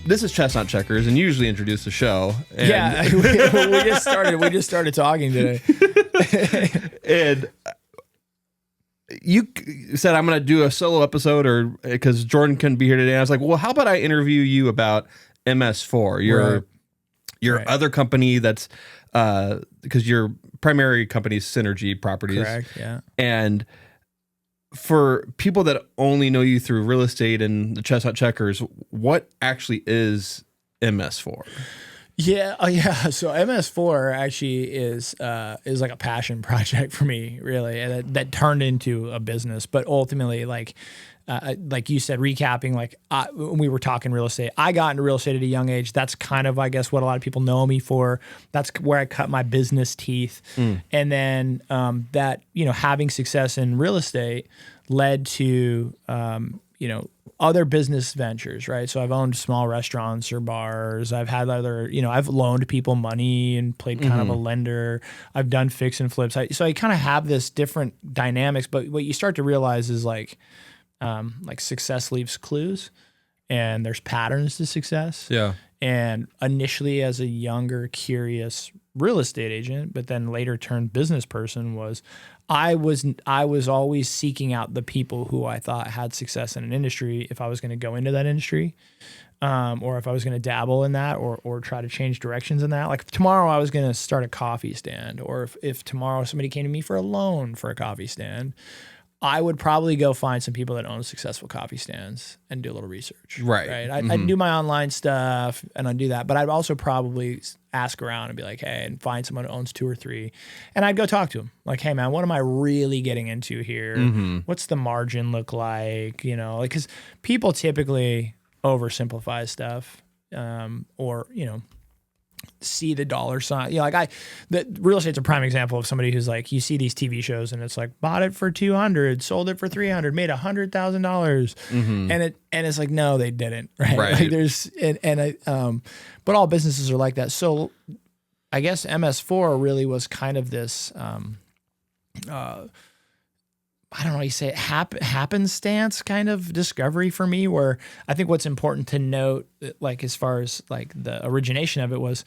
this is Chestnut Checkers, and you usually introduce the show. And Yeah, we just started talking today. and you said I'm going to do a solo episode, or because Jordan couldn't be here today. I was like, well, how about I interview you about MS4, your other company that's because your primary company is Synergy Properties. Correct. Yeah. And for people that only know you through real estate and the Chestnut Checkers, what actually is MS4? Yeah, So MS4 actually is like a passion project for me, really, and that turned into a business. But ultimately, like you said, recapping, when we were talking real estate, I got into real estate at a young age. That's kind of, I guess, what a lot of people know me for. That's where I cut my business teeth. And then that, having success in real estate led to, other business ventures, right? So I've owned small restaurants or bars. I've had other, I've loaned people money and played kind of a lender. I've done fix and flips. So I kind of have this different dynamics, but what you start to realize is like success leaves clues and there's patterns to success. Yeah. And initially as a younger, curious real estate agent, but then later turned business person I was always seeking out the people who I thought had success in an industry if I was going to go into that industry, or if I was going to dabble in that or try to change directions in that. Like if tomorrow I was going to start a coffee stand, or if tomorrow somebody came to me for a loan for a coffee stand, I would probably go find some people that own successful coffee stands and do a little research. Right. I'd do my online stuff and I'd do that, but I'd also probably ask around and be like, hey, and find someone who owns 2 or 3. And I'd go talk to them. Like, hey man, what am I really getting into here? What's the margin look like? Because people typically oversimplify stuff, or, see the dollar sign. The real estate's a prime example of somebody who's like, you see these TV shows and it's like, bought it for 200, sold it for 300, made $100,000. And it's like, no, they didn't. Right. Like but all businesses are like that. So I guess MS4 really was kind of this, I don't know how you say it, happenstance kind of discovery for me, where I think what's important to note, like as far as like the origination of it was,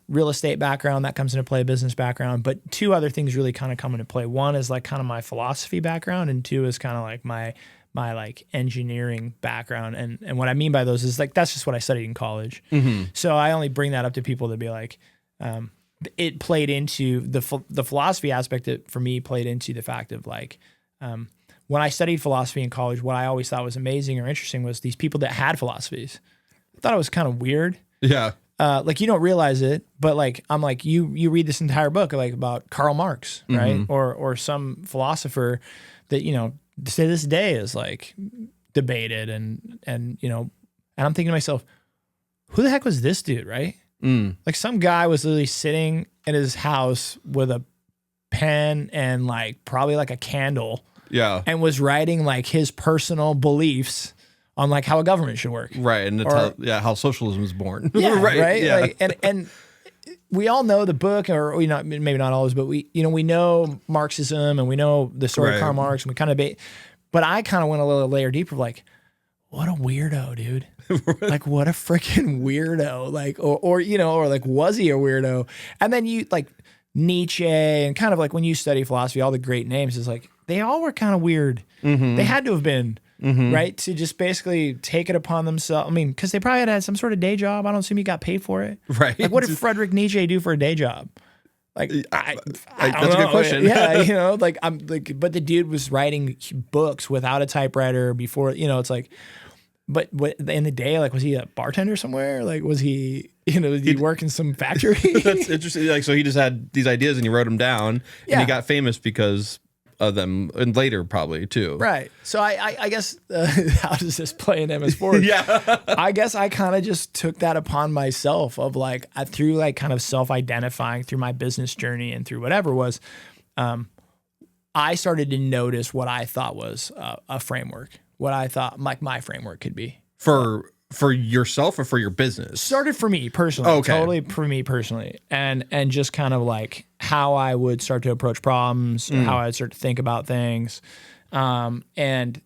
real estate background, that comes into play, business background, but 2 other things really kind of come into play. One is like kind of my philosophy background, and 2 is kind of like my like engineering background. And what I mean by those is like, that's just what I studied in college. So I only bring that up to people to be like, it played into the philosophy aspect. For me, played into the fact of like, when I studied philosophy in college, what I always thought was amazing or interesting was these people that had philosophies. I thought it was kind of weird. Yeah. Like you don't realize it, but like, I'm like, you read this entire book like about Karl Marx, right? Or some philosopher that, to this day is like debated and I'm thinking to myself, who the heck was this dude? Right. Like some guy was literally sitting in his house with a pen and like probably like a candle. Yeah. And was writing like his personal beliefs on like how a government should work. Right. And that's how socialism is born. Yeah. right. Yeah. Like, and we all know the book, or maybe not always, but we know Marxism and we know the story of Karl Marx, and we kind of but I kind of went a little layer deeper of like, what a weirdo, dude. Like, what a freaking weirdo. Like, or like, was he a weirdo? And then you like Nietzsche and kind of like when you study philosophy, all the great names is like, they all were kind of weird. They had to have been, right? To just basically take it upon themselves. I mean, because they probably had some sort of day job. I don't assume he got paid for it. Right. Like, what did Friedrich Nietzsche do for a day job? Like, I that's a good question. Yeah, like I'm like, but the dude was writing books without a typewriter before, it's like, but in the day, like, was he a bartender somewhere? Like, was he, did he work in some factory? That's interesting. Like, so he just had these ideas and he wrote them down, and he got famous because of them, and later probably too. Right. So I guess how does this play in MS4? Yeah. I guess I kind of just took that upon myself of like, through like kind of self-identifying through my business journey and through whatever was, I started to notice what I thought was a framework, what I thought like my framework could be. For yourself or for your business? Started for me personally. Okay. Totally for me personally. And just kind of like how I would start to approach problems, how I would start to think about things. And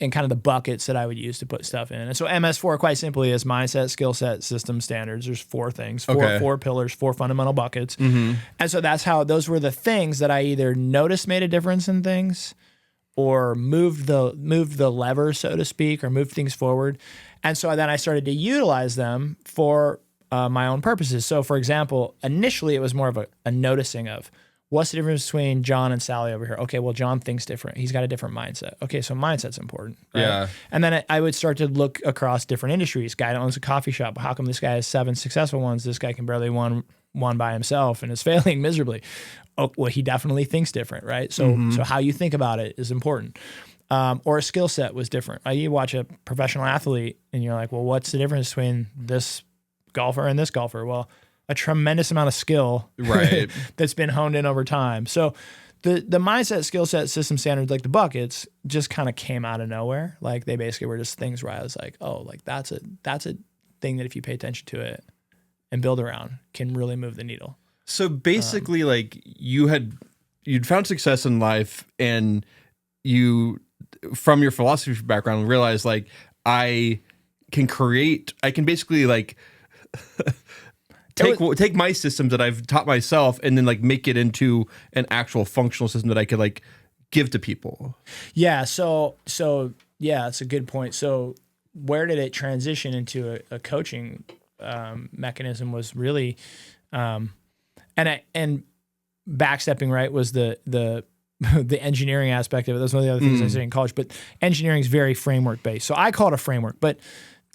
and kind of the buckets that I would use to put stuff in. And so MS4 quite simply is mindset, skill set, system, standards. There's 4 things, four pillars, 4 fundamental buckets. And so that's how those were the things that I either noticed made a difference in things or moved the lever, so to speak, or moved things forward. And so then I started to utilize them for my own purposes. So for example, initially it was more of a noticing of, what's the difference between John and Sally over here? Okay, well, John thinks different. He's got a different mindset. Okay, so mindset's important. Right? Yeah. And then I would start to look across different industries. Guy that owns a coffee shop. How come this guy has 7 successful ones? This guy can barely one by himself and is failing miserably. Oh, well, he definitely thinks different, right? So how you think about it is important. Or a skill set was different. You watch a professional athlete and you're like, well, what's the difference between this golfer and this golfer? Well, a tremendous amount of skill that's been honed in over time. So the mindset, skill set, system, standards, like the buckets just kind of came out of nowhere. Like they basically were just things where I was like, oh, like that's a thing that if you pay attention to it and build around can really move the needle. So basically like you'd found success in life and you, from your philosophy background, realized like I can basically like take my systems that I've taught myself and then like make it into an actual functional system that I could like give to people. Yeah. So yeah, it's a good point. So where did it transition into a coaching mechanism was really, and backstepping, right, was the the engineering aspect of it. That's one of the other things I studied in college, but engineering is very framework based. So I call it a framework, but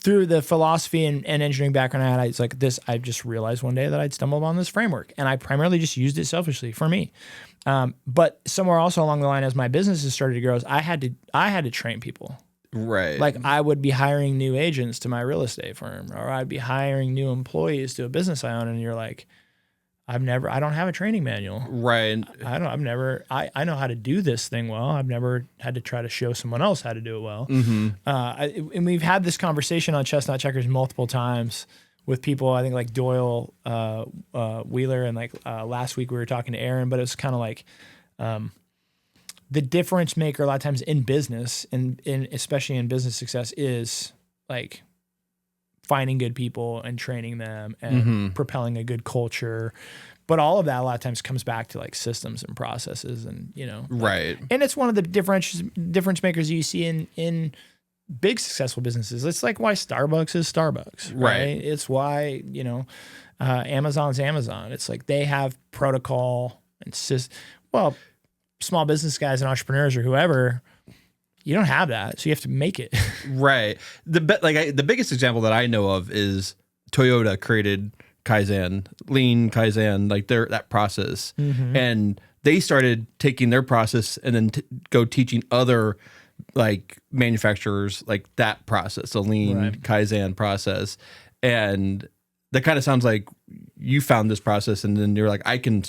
through the philosophy and engineering background I had, it's like this, I just realized one day that I'd stumbled on this framework and I primarily just used it selfishly for me. But somewhere also along the line, as my businesses started to grow, I had to train people. Right. Like I would be hiring new agents to my real estate firm, or I'd be hiring new employees to a business I own. And you're like, I don't have a training manual. Right. I know how to do this thing well. I've never had to try to show someone else how to do it well. And we've had this conversation on Chestnut Checkers multiple times with people, I think like Doyle Wheeler, and like last week we were talking to Aaron, but it's kind of like the difference maker a lot of times in business and especially in business success is like finding good people and training them and propelling a good culture. But all of that a lot of times comes back to like systems and processes and, right. And it's one of the difference makers you see in big successful businesses. It's like why Starbucks is Starbucks, right? It's why, Amazon's Amazon. It's like they have protocol and small business guys and entrepreneurs or whoever, you don't have that, so you have to make it. Right. The biggest example that I know of is Toyota created Kaizen, lean Kaizen, like that process, and they started taking their process and then go teaching other like manufacturers like that process, the lean Kaizen process, and that kind of sounds like you found this process, and then you're like, I can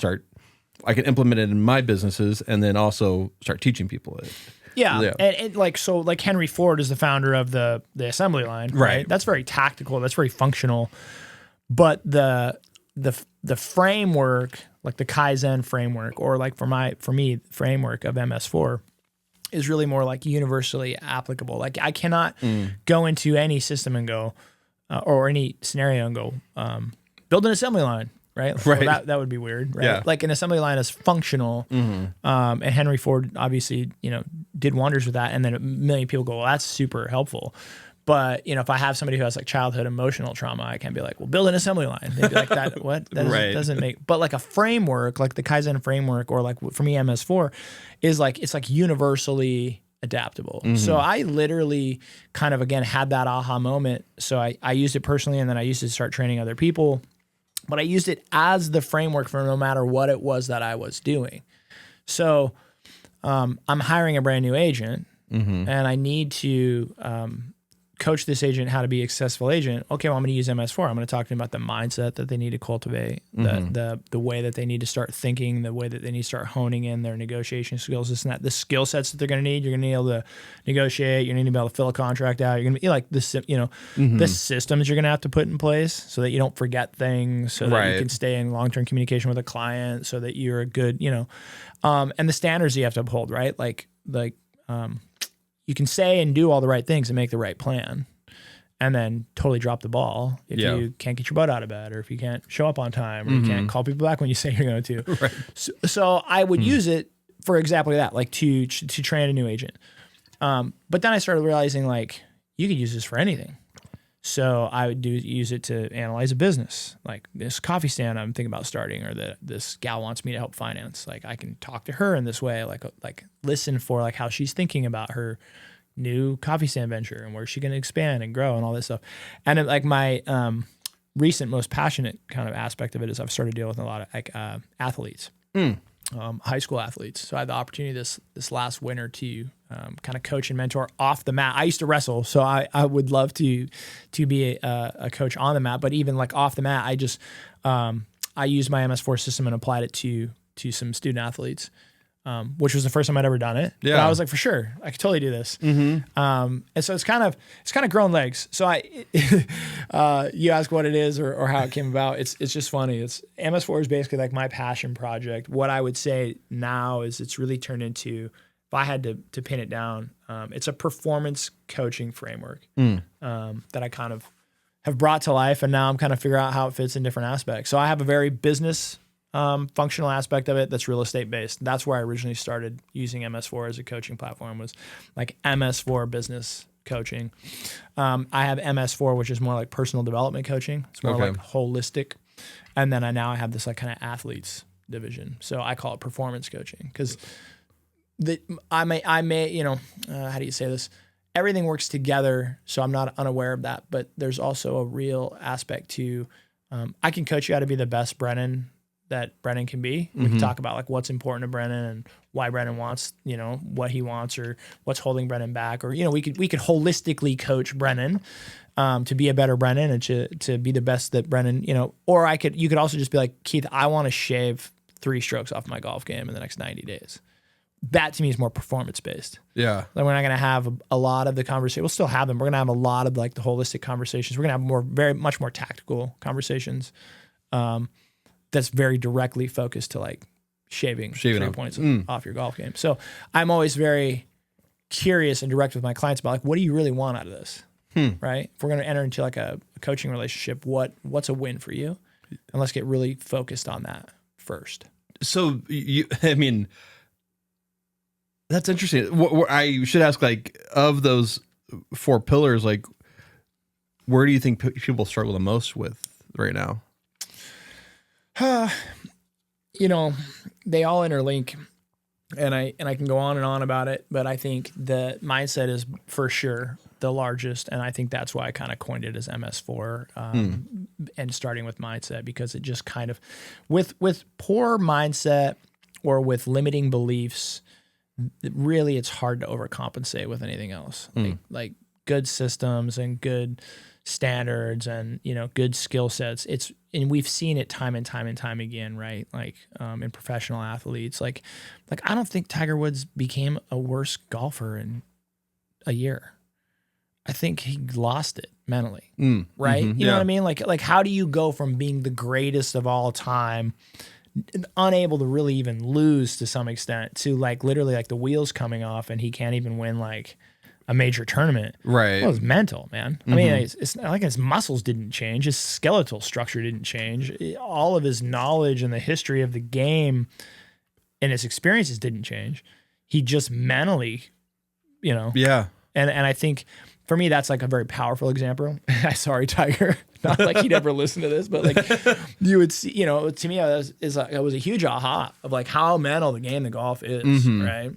implement it in my businesses, and then also start teaching people it. Yeah. And like Henry Ford is the founder of the assembly line, right? That's very tactical. That's very functional. But the framework, like the Kaizen framework, or like for me, framework of MS4 is really more like universally applicable. Like I cannot go into any system and go, or any scenario and go, build an assembly line. Right. Well, that would be weird. Right. Yeah. Like an assembly line is functional. And Henry Ford obviously, did wonders with that. And then a million people go, well, that's super helpful. But, if I have somebody who has like childhood emotional trauma, I can be like, well, build an assembly line. They'd be like, that, what? That doesn't make, but like a framework, like the Kaizen framework, or like for me, MS4 is like, it's like universally adaptable. So I literally kind of, again, had that aha moment. So I used it personally, and then I used it to start training other people. But I used it as the framework for no matter what it was that I was doing. So I'm hiring a brand new agent, and I need to coach this agent how to be a successful agent. Okay, well, I'm going to use MS4. I'm going to talk to them about the mindset that they need to cultivate, the way that they need to start thinking, the way that they need to start honing in their negotiation skills, this and that, the skill sets that they're going to need. You're going to need to be able to negotiate. You're going to need to be able to fill a contract out. You're going to be like this, the systems you're going to have to put in place so that you don't forget things, so that you can stay in long-term communication with a client, so that you're a good, and the standards you have to uphold, right? you can say and do all the right things and make the right plan, and then totally drop the ball if you can't get your butt out of bed, or if you can't show up on time, or you can't call people back when you say you're going to. Right. So I would use it for exactly that, like to train a new agent. But then I started realizing like you could use this for anything. So I would use it to analyze a business, like this coffee stand I'm thinking about starting, or this gal wants me to help finance. Like I can talk to her in this way, like listen for like how she's thinking about her new coffee stand venture and where's she going to expand and grow and all this stuff. And then, like my recent most passionate kind of aspect of it is I've started dealing with a lot of like athletes. High school athletes. So I had the opportunity this last winter to kind of coach and mentor off the mat. I used to wrestle, so I would love to be a coach on the mat, but even like off the mat, I just I used my MS4 system and applied it to some student athletes, which was the first time I'd ever done it. Yeah, but I was like, for sure, I could totally do this. And so it's kind of grown legs. So you ask what it is or how it came about. It's just funny. It's MS4 is basically like my passion project. What I would say now is it's really turned into, if I had to pin it down, it's a performance coaching framework that I kind of have brought to life, and now I'm kind of figuring out how it fits in different aspects. So I have a very business functional aspect of it that's real estate based. That's where I originally started using MS4 as a coaching platform, was like MS4 business coaching. I have MS4, which is more like personal development coaching. It's more like holistic. And then I have this like kind of athletes division. So I call it performance coaching, because I may how do you say this? Everything works together. So I'm not unaware of that, but there's also a real aspect to, I can coach you how to be the best Brennon that Brennon can be. We can talk about like what's important to Brennon and why Brennon wants, what he wants, or what's holding Brennon back, or, we could holistically coach Brennon to be a better Brennon and to be the best that Brennon, or you could also just be like, Keith, I want to shave 3 strokes off my golf game in the next 90 days. That to me is more performance based. Yeah. Like we're not going to have a lot of the conversation. We'll still have them. We're going to have a lot of like the holistic conversations. We're going to have very much more tactical conversations. That's very directly focused to like shaving 3 points off your golf game. So I'm always very curious and direct with my clients about like, what do you really want out of this? Right? If we're going to enter into like a coaching relationship, what's a win for you? And let's get really focused on that first. So that's interesting. What I should ask, like, of those 4 pillars, like, where do you think people struggle the most with right now? They all interlink, and I can go on and on about it, but I think the mindset is for sure the largest, and I think that's why I kind of coined it as MS4, and starting with mindset, because it just kind of, with poor mindset or with limiting beliefs, really it's hard to overcompensate with anything else. Like good systems and good standards and good skill sets. And we've seen it time and time again, right? Like in professional athletes, like I don't think Tiger Woods became a worse golfer in a year. I think he lost it mentally, right? You know what I mean? Like how do you go from being the greatest of all time, unable to really even lose to some extent, to like literally like the wheels coming off and he can't even win like a major tournament? Right. Well, it's mental, man. I mean, it's not like his muscles didn't change. His skeletal structure didn't change. All of his knowledge and the history of the game and his experiences didn't change. He just mentally, Yeah. And I think for me, that's like a very powerful example. Sorry, Tiger. Not like he'd ever listen to this, but like you would see, to me, it was a huge aha of like how mental the game of golf is, right?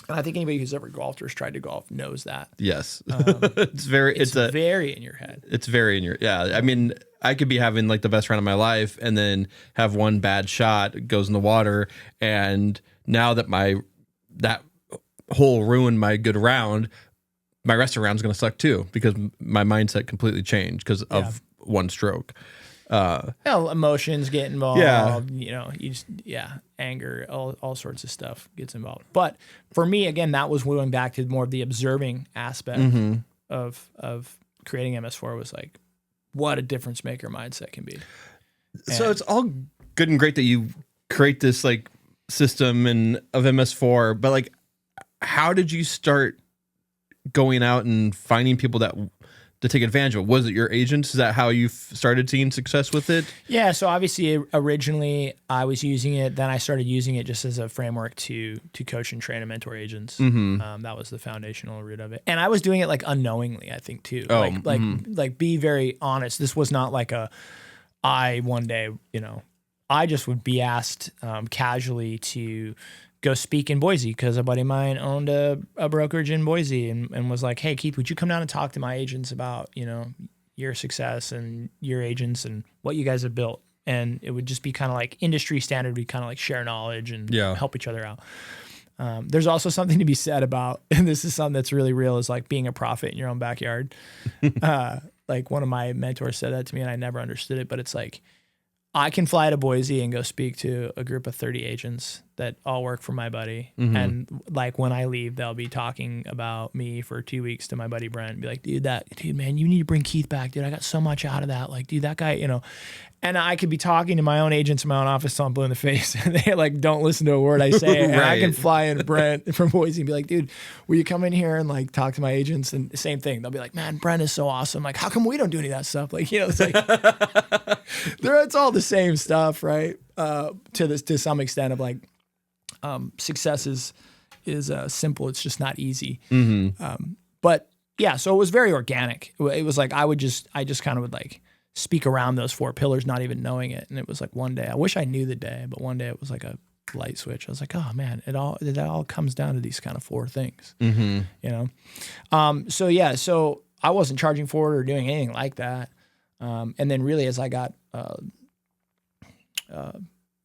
And I think anybody who's ever golfed or has tried to golf knows that. Yes. It's very in your head. It's very in your, I mean, I could be having like the best round of my life and then have one bad shot, goes in the water. And now that that hole ruined my good round, my rest of the round is going to suck too, because my mindset completely changed because of one stroke. Emotions get involved. Anger, all sorts of stuff gets involved. But for me, again, that was going back to more of the observing aspect of creating MS4, was like what a difference maker mindset can be. So it's all good and great that you create this like system of MS4, but like, how did you start going out and finding people to take advantage of? Was it your agents? Is that how you started seeing success with it? Yeah. So obviously, originally I was using it. Then I started using it just as a framework to coach and train and mentor agents. That was the foundational root of it. And I was doing it like unknowingly, I think too. Like be very honest. This was not like one day, I just would be asked casually to go speak in Boise because a buddy of mine owned a brokerage in Boise and was like, hey, Keith, would you come down and talk to my agents about, your success and your agents and what you guys have built? And it would just be kind of like industry standard. We kind of like share knowledge and help each other out. There's also something to be said about, and this is something that's really real, is like being a prophet in your own backyard. Like one of my mentors said that to me and I never understood it, but it's like, I can fly to Boise and go speak to a group of 30 agents that all work for my buddy. And like when I leave, they'll be talking about me for 2 weeks to my buddy Brent and be like, dude, man, you need to bring Keith back, dude. I got so much out of that. Like, dude, that guy, and I could be talking to my own agents in my own office till I'm blue in the face and they like, don't listen to a word I say. And I can fly in Brent from Boise and be like, dude, will you come in here and like talk to my agents? And the same thing. They'll be like, man, Brent is so awesome. Like, how come we don't do any of that stuff? Like, it's like, it's all the same stuff, right? To some extent of like, success is simple. It's just not easy. But yeah, so it was very organic. It was like, I just kind of would like speak around those 4 pillars, not even knowing it. And it was like one day, I wish I knew the day, but one day it was like a light switch. I was like, oh man, it all comes down to these kind of 4 things, So yeah, so I wasn't charging for it or doing anything like that. And then really as I got,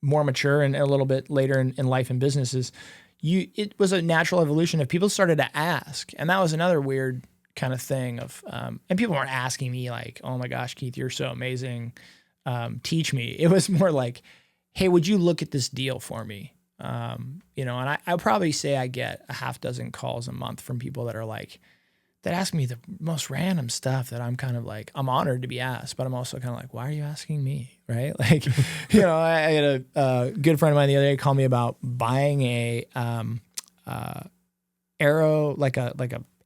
more mature and a little bit later in life and businesses, it was a natural evolution of people started to ask. And that was another weird kind of thing of, and people weren't asking me like, oh my gosh, Keith, you're so amazing. Teach me. It was more like, hey, would you look at this deal for me? And I'll probably say I get a half dozen calls a month from people that are like, that ask me the most random stuff that I'm kind of like, I'm honored to be asked, but I'm also kind of like, why are you asking me? Right? Like, I had a good friend of mine the other day call me about buying a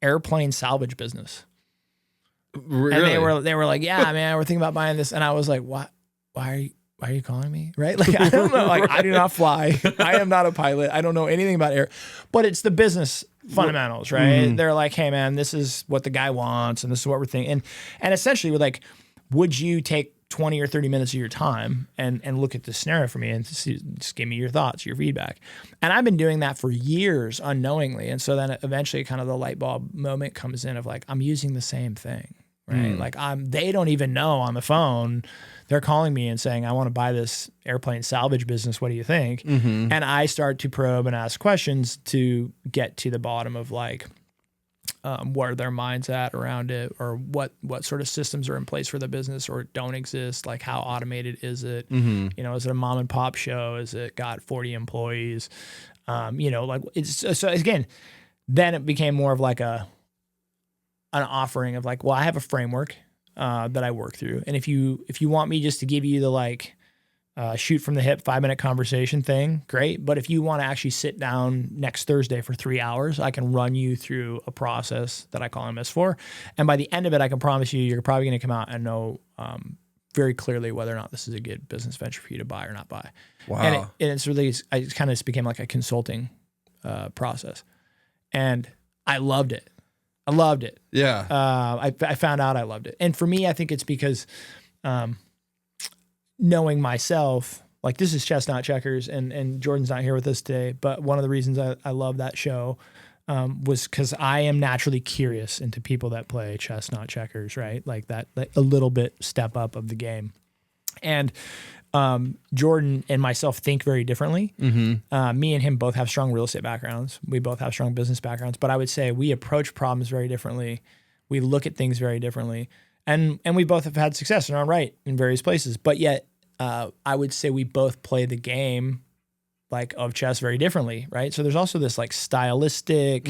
airplane salvage business. Really? And they were like, yeah, man, we're thinking about buying this. And I was like, what? Why are you calling me? Right? Like, I don't know. Like, I do not fly. I am not a pilot. I don't know anything about air, but it's the business fundamentals, right? They're like, hey man, this is what the guy wants. And this is what we're thinking. And essentially we're like, would you take 20 or 30 minutes of your time and look at this scenario for me and just give me your thoughts, your feedback. And I've been doing that for years unknowingly. And so then eventually kind of the light bulb moment comes in of like, I'm using the same thing, right? Like they don't even know on the phone. They're calling me and saying, I want to buy this airplane salvage business. What do you think? And I start to probe and ask questions to get to the bottom of like, what are their minds at around it, or what sort of systems are in place for the business or don't exist? Like how automated is it? Is it a mom and pop show? Is it got 40 employees? Like it's so again, then it became more of like an offering of like, well, I have a framework that I work through. And if you want me just to give you the like shoot from the hip 5-minute conversation thing, great. But if you want to actually sit down next Thursday for 3 hours, I can run you through a process that I call MS4. And by the end of it, I can promise you're probably going to come out and know very clearly whether or not this is a good business venture for you to buy or not buy. Wow. And it's really, it kind of became like a consulting process. And I loved it. Yeah. I found out I loved it. And for me, I think it's because knowing myself, like this is Chess Not Checkers, and Jordan's not here with us today, but one of the reasons I love that show was because I am naturally curious into people that play chess, not checkers, right? Like that, like a little bit step up of the game. And Jordan and myself think very differently. Me and him both have strong real estate backgrounds. We both have strong business backgrounds, but I would say we approach problems very differently. We look at things very differently. And we both have had success in our right in various places, but yet I would say we both play the game like of chess very differently, right? So there's also this like stylistic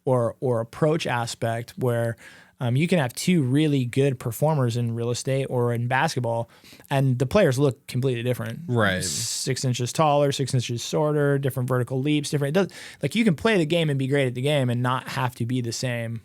or approach aspect where You can have two really good performers in real estate or in basketball, and the players look completely different. Right. 6 inches taller, 6 inches shorter, different vertical leaps, different. Like you can play the game and be great at the game and not have to be the same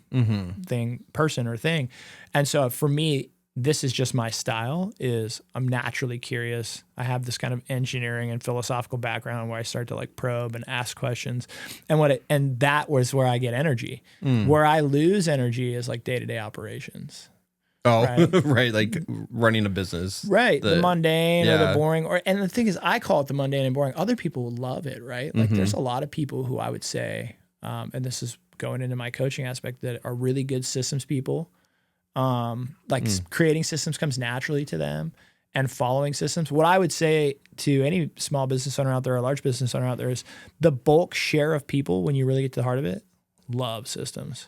person or thing. And so for me, this is just my style. Is I'm naturally curious. I have this kind of engineering and philosophical background where I start to like probe and ask questions, and that was where I get energy. Where I lose energy is like day-to-day operations. Oh, right. Like running a business. Right. The mundane or the boring. And the thing is, I call it the mundane and boring. Other people love it, right? Like there's a lot of people who I would say, and this is going into my coaching aspect, that are really good systems people. Creating systems comes naturally to them, and following systems. What I would say to any small business owner out there or large business owner out there is the bulk share of people, when you really get to the heart of it, love systems.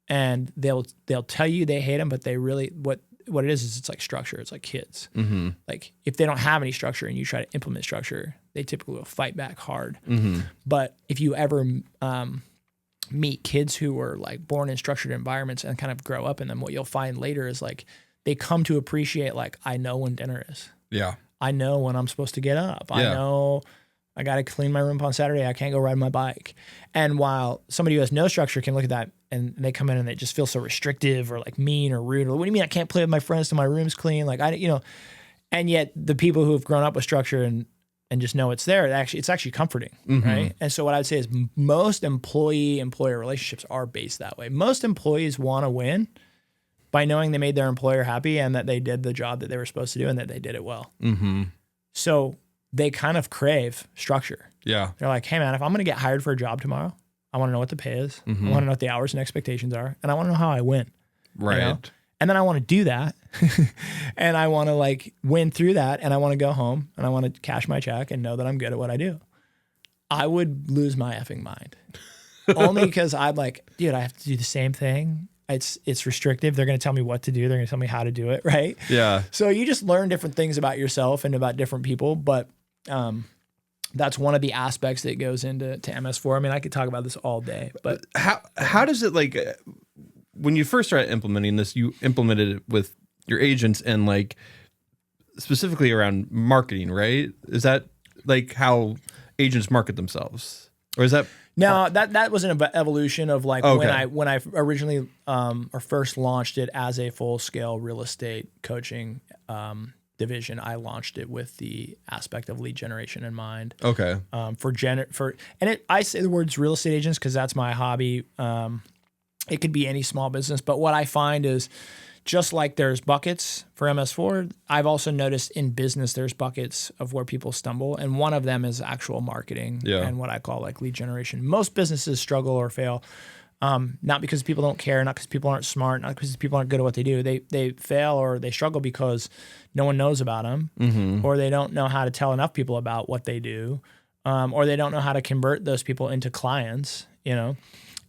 And they'll tell you they hate them, but they really, what it is it's like structure. It's like kids. Like if they don't have any structure and you try to implement structure, they typically will fight back hard. But if you ever meet kids who were like born in structured environments and kind of grow up in them, what you'll find later is like they come to appreciate, like, I know when dinner is. Yeah. I know when I'm supposed to get up. I know I got to clean my room on Saturday. I can't go ride my bike. And while somebody who has no structure can look at that and they come in and they just feel so restrictive or like mean or rude, or what do you mean I can't play with my friends till my room's clean? Like and yet the people who have grown up with structure and just know it's there, it's actually comforting, right? And so what I'd say is most employee-employer relationships are based that way. Most employees want to win by knowing they made their employer happy and that they did the job that they were supposed to do and that they did it well. So they kind of crave structure. Yeah. They're like, hey man, if I'm going to get hired for a job tomorrow, I want to know what the pay is. I want to know what the hours and expectations are. And I want to know how I win. Right. You know? And then I want to do that. And I want to like win through that. And I want to go home and I want to cash my check and know that I'm good at what I do. I would lose my effing mind. Only because I'm like, dude, I have to do the same thing. It's restrictive. They're going to tell me what to do. They're going to tell me how to do it. Right. Yeah. So you just learn different things about yourself and about different people. But that's one of the aspects that goes into MS4. I mean, I could talk about this all day, but how does it, like, when you first started implementing this, you implemented it with your agents and like specifically around marketing, right? Is that like how agents market themselves, or is that? No, that was an evolution of like when I originally or first launched it as a full scale real estate coaching division. I launched it with the aspect of lead generation in mind. Okay. I say the words real estate agents because that's my hobby. It could be any small business, but what I find is just like there's buckets for MS4, I've also noticed in business there's buckets of where people stumble, and one of them is actual marketing and what I call like lead generation. Most businesses struggle or fail, not because people don't care, not because people aren't smart, not because people aren't good at what they do. They fail or they struggle because no one knows about them, or they don't know how to tell enough people about what they do, or they don't know how to convert those people into clients, And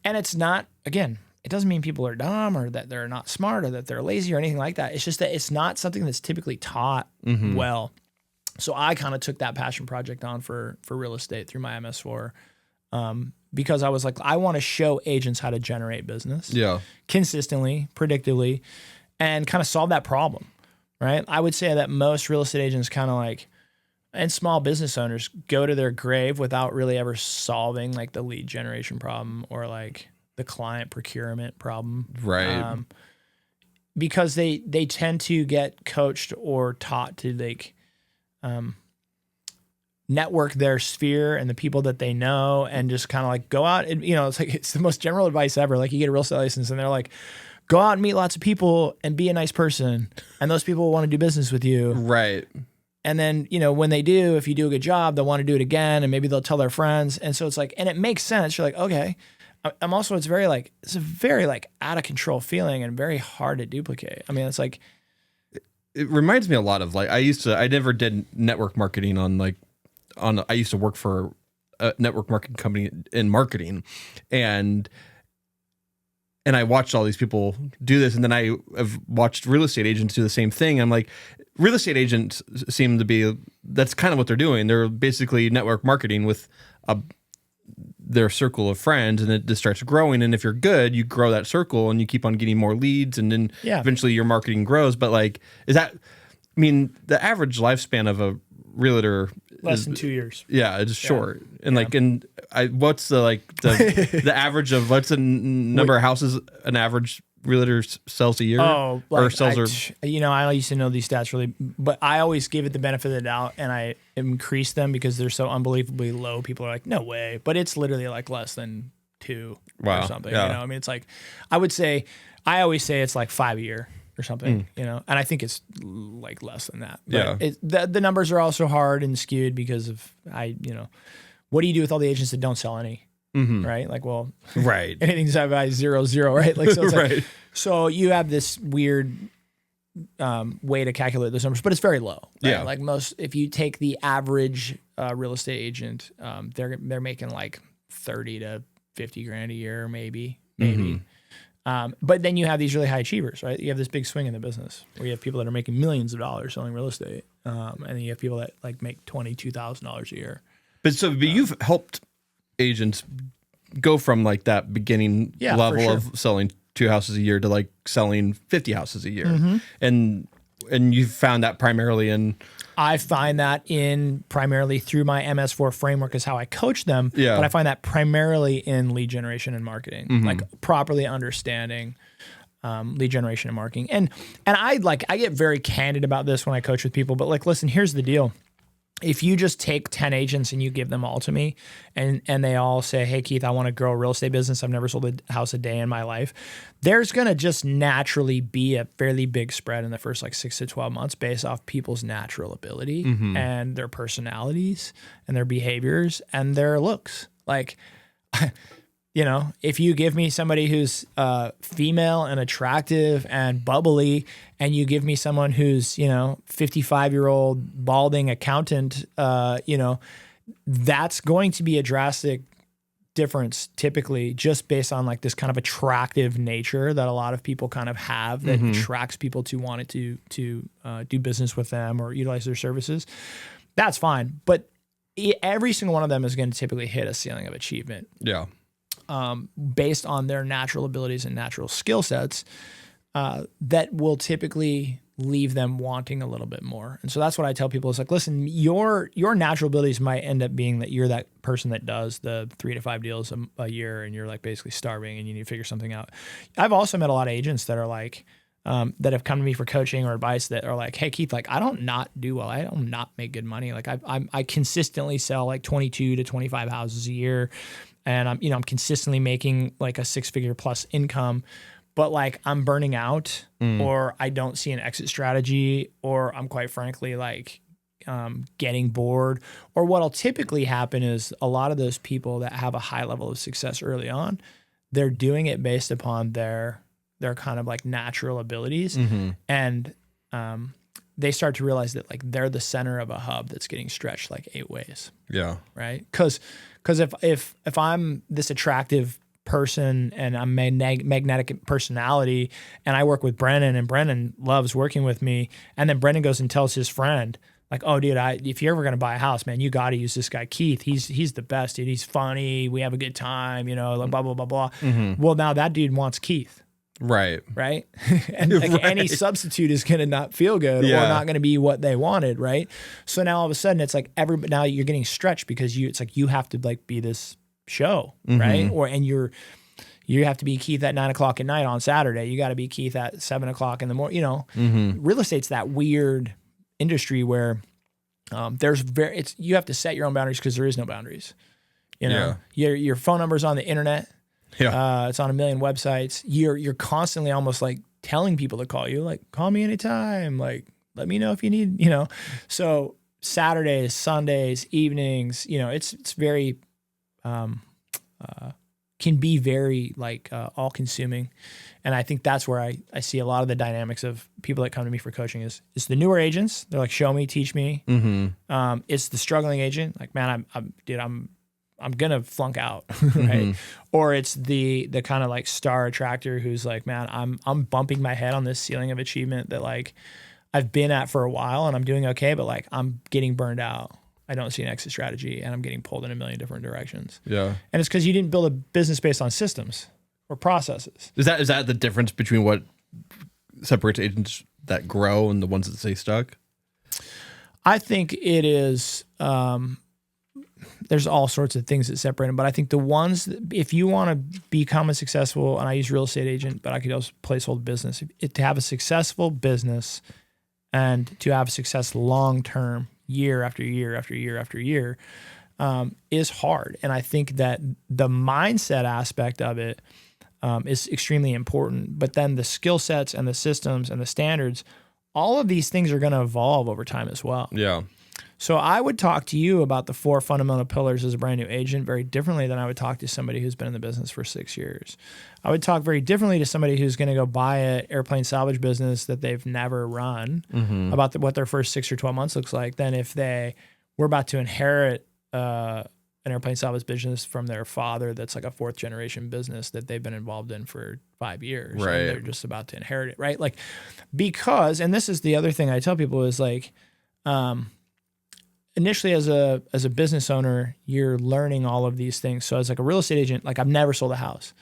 it's not, again, it doesn't mean people are dumb or that they're not smart or that they're lazy or anything like that. It's just that it's not something that's typically taught well. So I kind of took that passion project on for real estate through my MS4 because I was like, I want to show agents how to generate business consistently, predictably, and kind of solve that problem, right? I would say that most real estate agents kind of like, and small business owners go to their grave without really ever solving like the lead generation problem or like the client procurement problem. Right. Because they tend to get coached or taught to like network their sphere and the people that they know and just kind of like go out and, it's like, it's the most general advice ever. Like you get a real estate license and they're like, go out and meet lots of people and be a nice person. And those people will want to do business with you. Right. And then, when they do, if you do a good job, they'll want to do it again and maybe they'll tell their friends. And so it's like, and it makes sense. You're like, okay. It's a very like out of control feeling and very hard to duplicate. I mean, it's like, it reminds me a lot of like, I never did network marketing I used to work for a network marketing company in marketing and I watched all these people do this. And then I have watched real estate agents do the same thing. I'm like, real estate agents seem to be, that's kind of what they're doing. They're basically network marketing with their circle of friends, and it just starts growing. And if you're good, you grow that circle and you keep on getting more leads, and then eventually your marketing grows. But like, the average lifespan of a realtor less than 2 years. Yeah, it's short. And what's the average of what's the number of houses an average realtor sells a year? I used to know these stats really, but I always give it the benefit of the doubt, and I increase them because they're so unbelievably low. People are like, no way, but it's literally like less than 2 or something. Yeah. You know, I mean, it's like, I always say it's like 5 a year or something, you know, and I think it's like less than that. But the numbers are also hard and skewed because of what do you do with all the agents that don't sell any? Right? Like, well, anything's by 0, 0, right? Like, so it's like, so you have this weird way to calculate those numbers, but it's very low. Right? Yeah. Like if you take the average real estate agent, they're making like 30 to 50 grand a year, maybe. But then you have these really high achievers, right? You have this big swing in the business where you have people that are making millions of dollars selling real estate. And then you have people that like make $22,000 a year. But you've helped agents go from like that beginning level of selling 2 houses a year to like selling 50 houses a year. And you found that primarily in... I find that primarily through my MS4 framework is how I coach them. Yeah. But I find that primarily in lead generation and marketing, like properly understanding lead generation and marketing. And I get very candid about this when I coach with people, but like, listen, here's the deal. If you just take 10 agents and you give them all to me and they all say, hey, Keith, I want to grow a real estate business. I've never sold a house a day in my life. There's going to just naturally be a fairly big spread in the first like 6 to 12 months based off people's natural ability and their personalities and their behaviors and their looks. Like, if you give me somebody who's female and attractive and bubbly, and you give me someone who's, 55-year-old balding accountant, that's going to be a drastic difference typically just based on like this kind of attractive nature that a lot of people kind of have that attracts people to want to do business with them or utilize their services. That's fine. But every single one of them is going to typically hit a ceiling of achievement. Yeah. Based on their natural abilities and natural skill sets that will typically leave them wanting a little bit more. And so that's what I tell people is like, listen, your natural abilities might end up being that you're that person that does the 3 to 5 deals a year and you're like basically starving and you need to figure something out. I've also met a lot of agents that are like, that have come to me for coaching or advice that are like, hey, Keith, like I don't not do well. I don't not make good money. Like I consistently sell like 22 to 25 houses a year. And I'm consistently making like a 6-figure plus income, but like I'm burning out or I don't see an exit strategy, or I'm quite frankly like getting bored. Or what'll typically happen is a lot of those people that have a high level of success early on, they're doing it based upon their kind of like natural abilities. And they start to realize that like they're the center of a hub that's getting stretched like 8 ways. Yeah. Right. Because if I'm this attractive person and I'm magnetic personality and I work with Brennon and Brennon loves working with me, and then Brennon goes and tells his friend like, oh dude, if you're ever going to buy a house, man, you got to use this guy, Keith. He's the best, dude. He's funny. We have a good time, blah, blah, blah, blah. Well, now that dude wants Keith. Right. And like any substitute is going to not feel good or not going to be what they wanted. Right. So now all of a sudden it's like now you're getting stretched because it's like you have to like be this show. Right. You have to be Keith at 9 o'clock at night on Saturday. You got to be Keith at 7 o'clock in the morning. Real estate's that weird industry where you have to set your own boundaries because there is no boundaries. Your phone number's on the internet. Yeah. It's on a million websites. You're constantly almost like telling people to call you, like, call me anytime. Like, let me know if you need, So Saturdays, Sundays, evenings, it's very, can be very like all consuming. And I think that's where I see a lot of the dynamics of people that come to me for coaching is it's the newer agents. They're like, show me, teach me. It's the struggling agent. Like, man, I'm gonna flunk out, right? Or it's the kind of like star attractor who's like, man, I'm bumping my head on this ceiling of achievement that like I've been at for a while and I'm doing okay, but like I'm getting burned out. I don't see an exit strategy, and I'm getting pulled in a million different directions. Yeah. And it's because you didn't build a business based on systems or processes. Is that the difference between what separates agents that grow and the ones that stay stuck? I think it is, there's all sorts of things that separate them, but I think the ones, if you want to become a successful, and I use real estate agent, but I could also placeholder business, to have a successful business and to have success long-term, year after year after year after year, is hard. And I think that the mindset aspect of it is extremely important, but then the skill sets and the systems and the standards, all of these things are going to evolve over time as well. Yeah. So I would talk to you about the 4 fundamental pillars as a brand new agent very differently than I would talk to somebody who's been in the business for 6 years. I would talk very differently to somebody who's going to go buy an airplane salvage business that they've never run about what their first 6 or 12 months looks like than if they were about to inherit an airplane salvage business from their father that's like a 4th generation business that they've been involved in for 5 years. Right. And they're just about to inherit it, right? Like, because, and this is the other thing I tell people is like, initially as a business owner, you're learning all of these things. So as like a real estate agent, like I've never sold a house.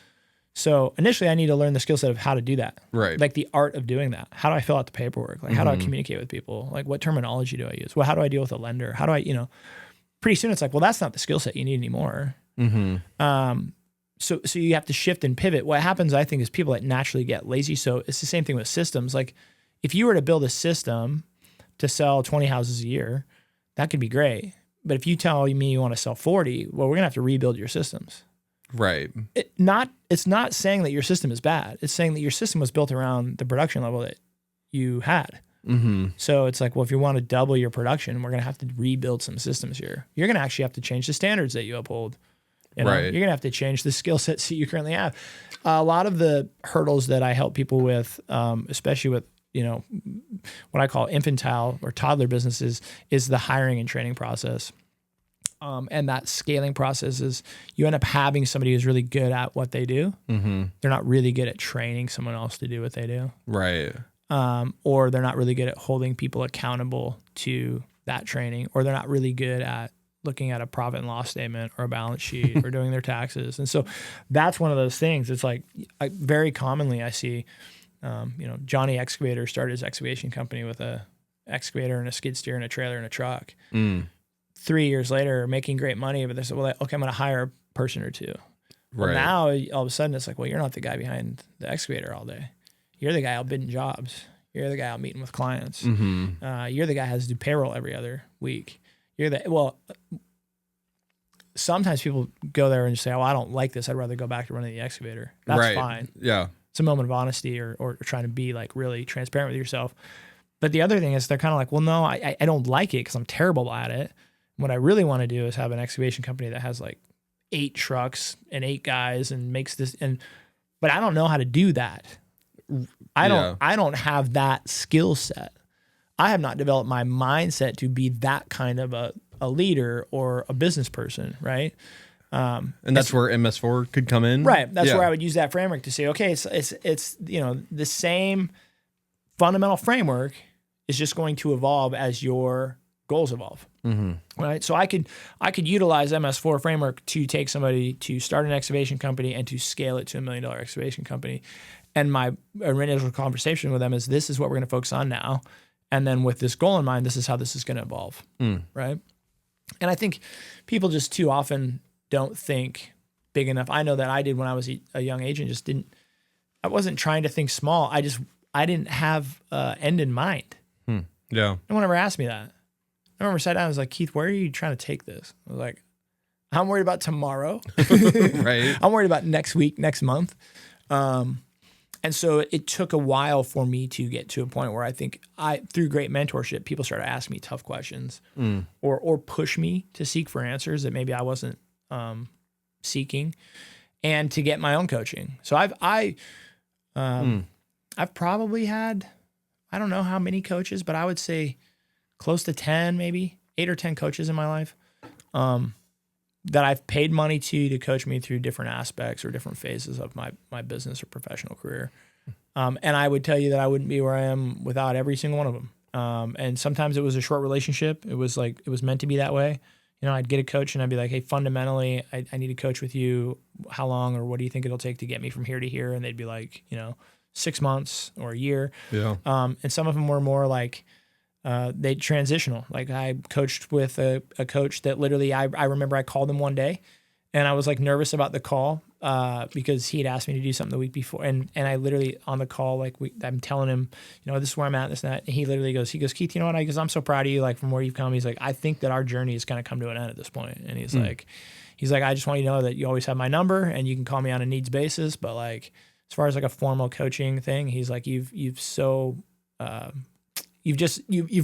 So initially I need to learn the skill set of how to do that. Right. Like the art of doing that. How do I fill out the paperwork? Like how do I communicate with people? Like what terminology do I use? Well, how do I deal with a lender? How do I, pretty soon it's like, well, that's not the skill set you need anymore. So you have to shift and pivot. What happens, I think, is people that naturally get lazy. So it's the same thing with systems. Like if you were to build a system to sell 20 houses a year, that could be great. But if you tell me you want to sell 40, well, we're going to have to rebuild your systems. Right. It's not saying that your system is bad. It's saying that your system was built around the production level that you had. So it's like, well, if you want to double your production, we're going to have to rebuild some systems here. You're going to actually have to change the standards that you uphold. Right. You're going to have to change the skill sets that you currently have. A lot of the hurdles that I help people with, especially with, what I call infantile or toddler businesses, is the hiring and training process. And that scaling process is you end up having somebody who's really good at what they do. They're not really good at training someone else to do what they do. Right. Or they're not really good at holding people accountable to that training, or they're not really good at looking at a profit and loss statement or a balance sheet or doing their taxes. And so that's one of those things. It's like very commonly I see, Johnny Excavator started his excavation company with a excavator and a skid steer and a trailer and a truck. 3 years later, making great money, but they said, well, okay, I'm going to hire a person or two. Right. Well, now all of a sudden it's like, well, you're not the guy behind the excavator all day. You're the guy out bidding jobs. You're the guy out meeting with clients. You're the guy who has to do payroll every other week. Sometimes people go there and just say, oh, I don't like this. I'd rather go back to running the excavator. That's fine. Yeah. It's a moment of honesty or trying to be like really transparent with yourself. But the other thing is they're kind of like, well, no, I don't like it because I'm terrible at it. What I really want to do is have an excavation company that has like 8 trucks and 8 guys and makes this. But I don't know how to do that. I don't have that skill set. I have not developed my mindset to be that kind of a leader or a business person, right? And that's where MS4 could come in, right? That's where I would use that framework to say, okay, it's the same fundamental framework is just going to evolve as your goals evolve, right? So I could utilize MS4 framework to take somebody to start an excavation company and to scale it to $1 million excavation company. And my initial conversation with them is, this is what we're going to focus on now. And then with this goal in mind, this is how this is going to evolve, right? And I think people just too often don't think big enough. I know that I did when I was a young agent, I wasn't trying to think small. I didn't have end in mind. Yeah. No one ever asked me that. I remember sat down, I was like, Keith, where are you trying to take this? I was like, I'm worried about tomorrow. Right. I'm worried about next week, next month. And so it took a while for me to get to a point where I think through great mentorship, people started asking me tough questions or push me to seek for answers that maybe I wasn't seeking, and to get my own coaching. So I've probably had, I don't know how many coaches, but I would say close to 10, maybe 8 or 10 coaches in my life that I've paid money to coach me through different aspects or different phases of my business or professional career. And I would tell you that I wouldn't be where I am without every single one of them. And sometimes it was a short relationship. It was meant to be that way. You know, I'd get a coach and I'd be like, hey, fundamentally, I need to coach with you. How long or what do you think it'll take to get me from here to here? And they'd be like, 6 months or a year. Yeah. And some of them were more like they transitional. Like I coached with a coach that literally I remember I called him one day and I was like nervous about the call because he had asked me to do something the week before. And I literally on the call, like I'm telling him, this is where I'm at, this and that. And he literally goes, Keith, you know what? I'm so proud of you, like from where you've come. He's like, I think that our journey has kind of come to an end at this point. And he's like, I just want you to know that you always have my number and you can call me on a needs basis. But like, as far as like a formal coaching thing, he's like, you've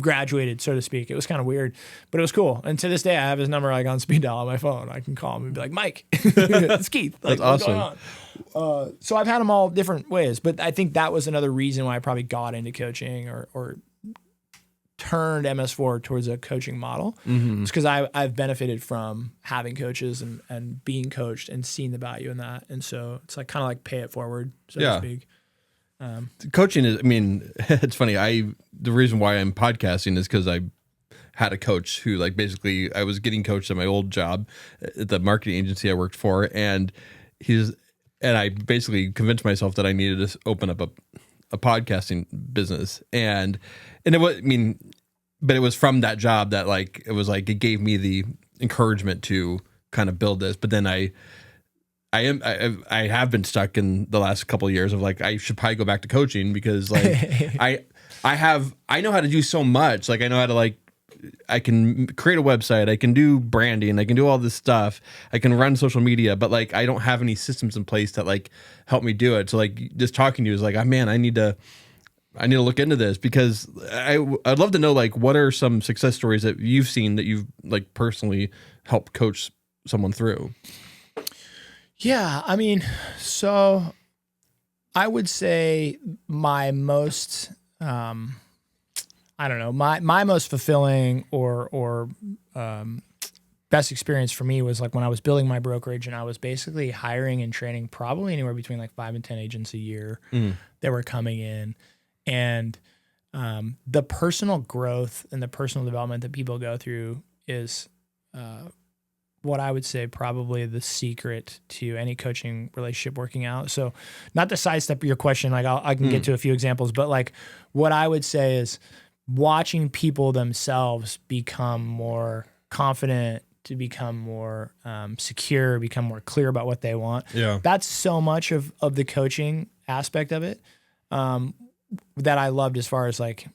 graduated, so to speak. It was kind of weird, but it was cool. And to this day, I have his number like on speed dial on my phone. I can call him and be like, Mike, it's Keith. Like, that's awesome. What's going on? So I've had them all different ways, but I think that was another reason why I probably got into coaching or turned MS4 towards a coaching model. Mm-hmm. It's because I've benefited from having coaches and being coached and seeing the value in that. And so it's like kind of like pay it forward, so to speak. Coaching is, it's funny. The reason why I'm podcasting is because I had a coach who like basically I was getting coached at my old job at the marketing agency I worked for. And I basically convinced myself that I needed to open up a podcasting business. And it was, but it was from that job that like, it gave me the encouragement to kind of build this. But then I have been stuck in the last couple of years of like, I should probably go back to coaching because like I know how to do so much. Like I know how to I can create a website, I can do branding, I can do all this stuff, I can run social media, but like, I don't have any systems in place that like help me do it. So like just talking to you is like, oh man, I need to look into this because I'd love to know like, what are some success stories that you've seen that you've like personally helped coach someone through? Yeah, so I would say my most, my most fulfilling or best experience for me was like when I was building my brokerage and I was basically hiring and training probably anywhere between like 5 and 10 agents a year that were coming in. And the personal growth and the personal development that people go through is what I would say probably the secret to any coaching relationship working out. So not to sidestep your question, like I can get to a few examples, but like what I would say is watching people themselves become more confident, to become more secure, become more clear about what they want. Yeah. That's so much of the coaching aspect of it that I loved as far as like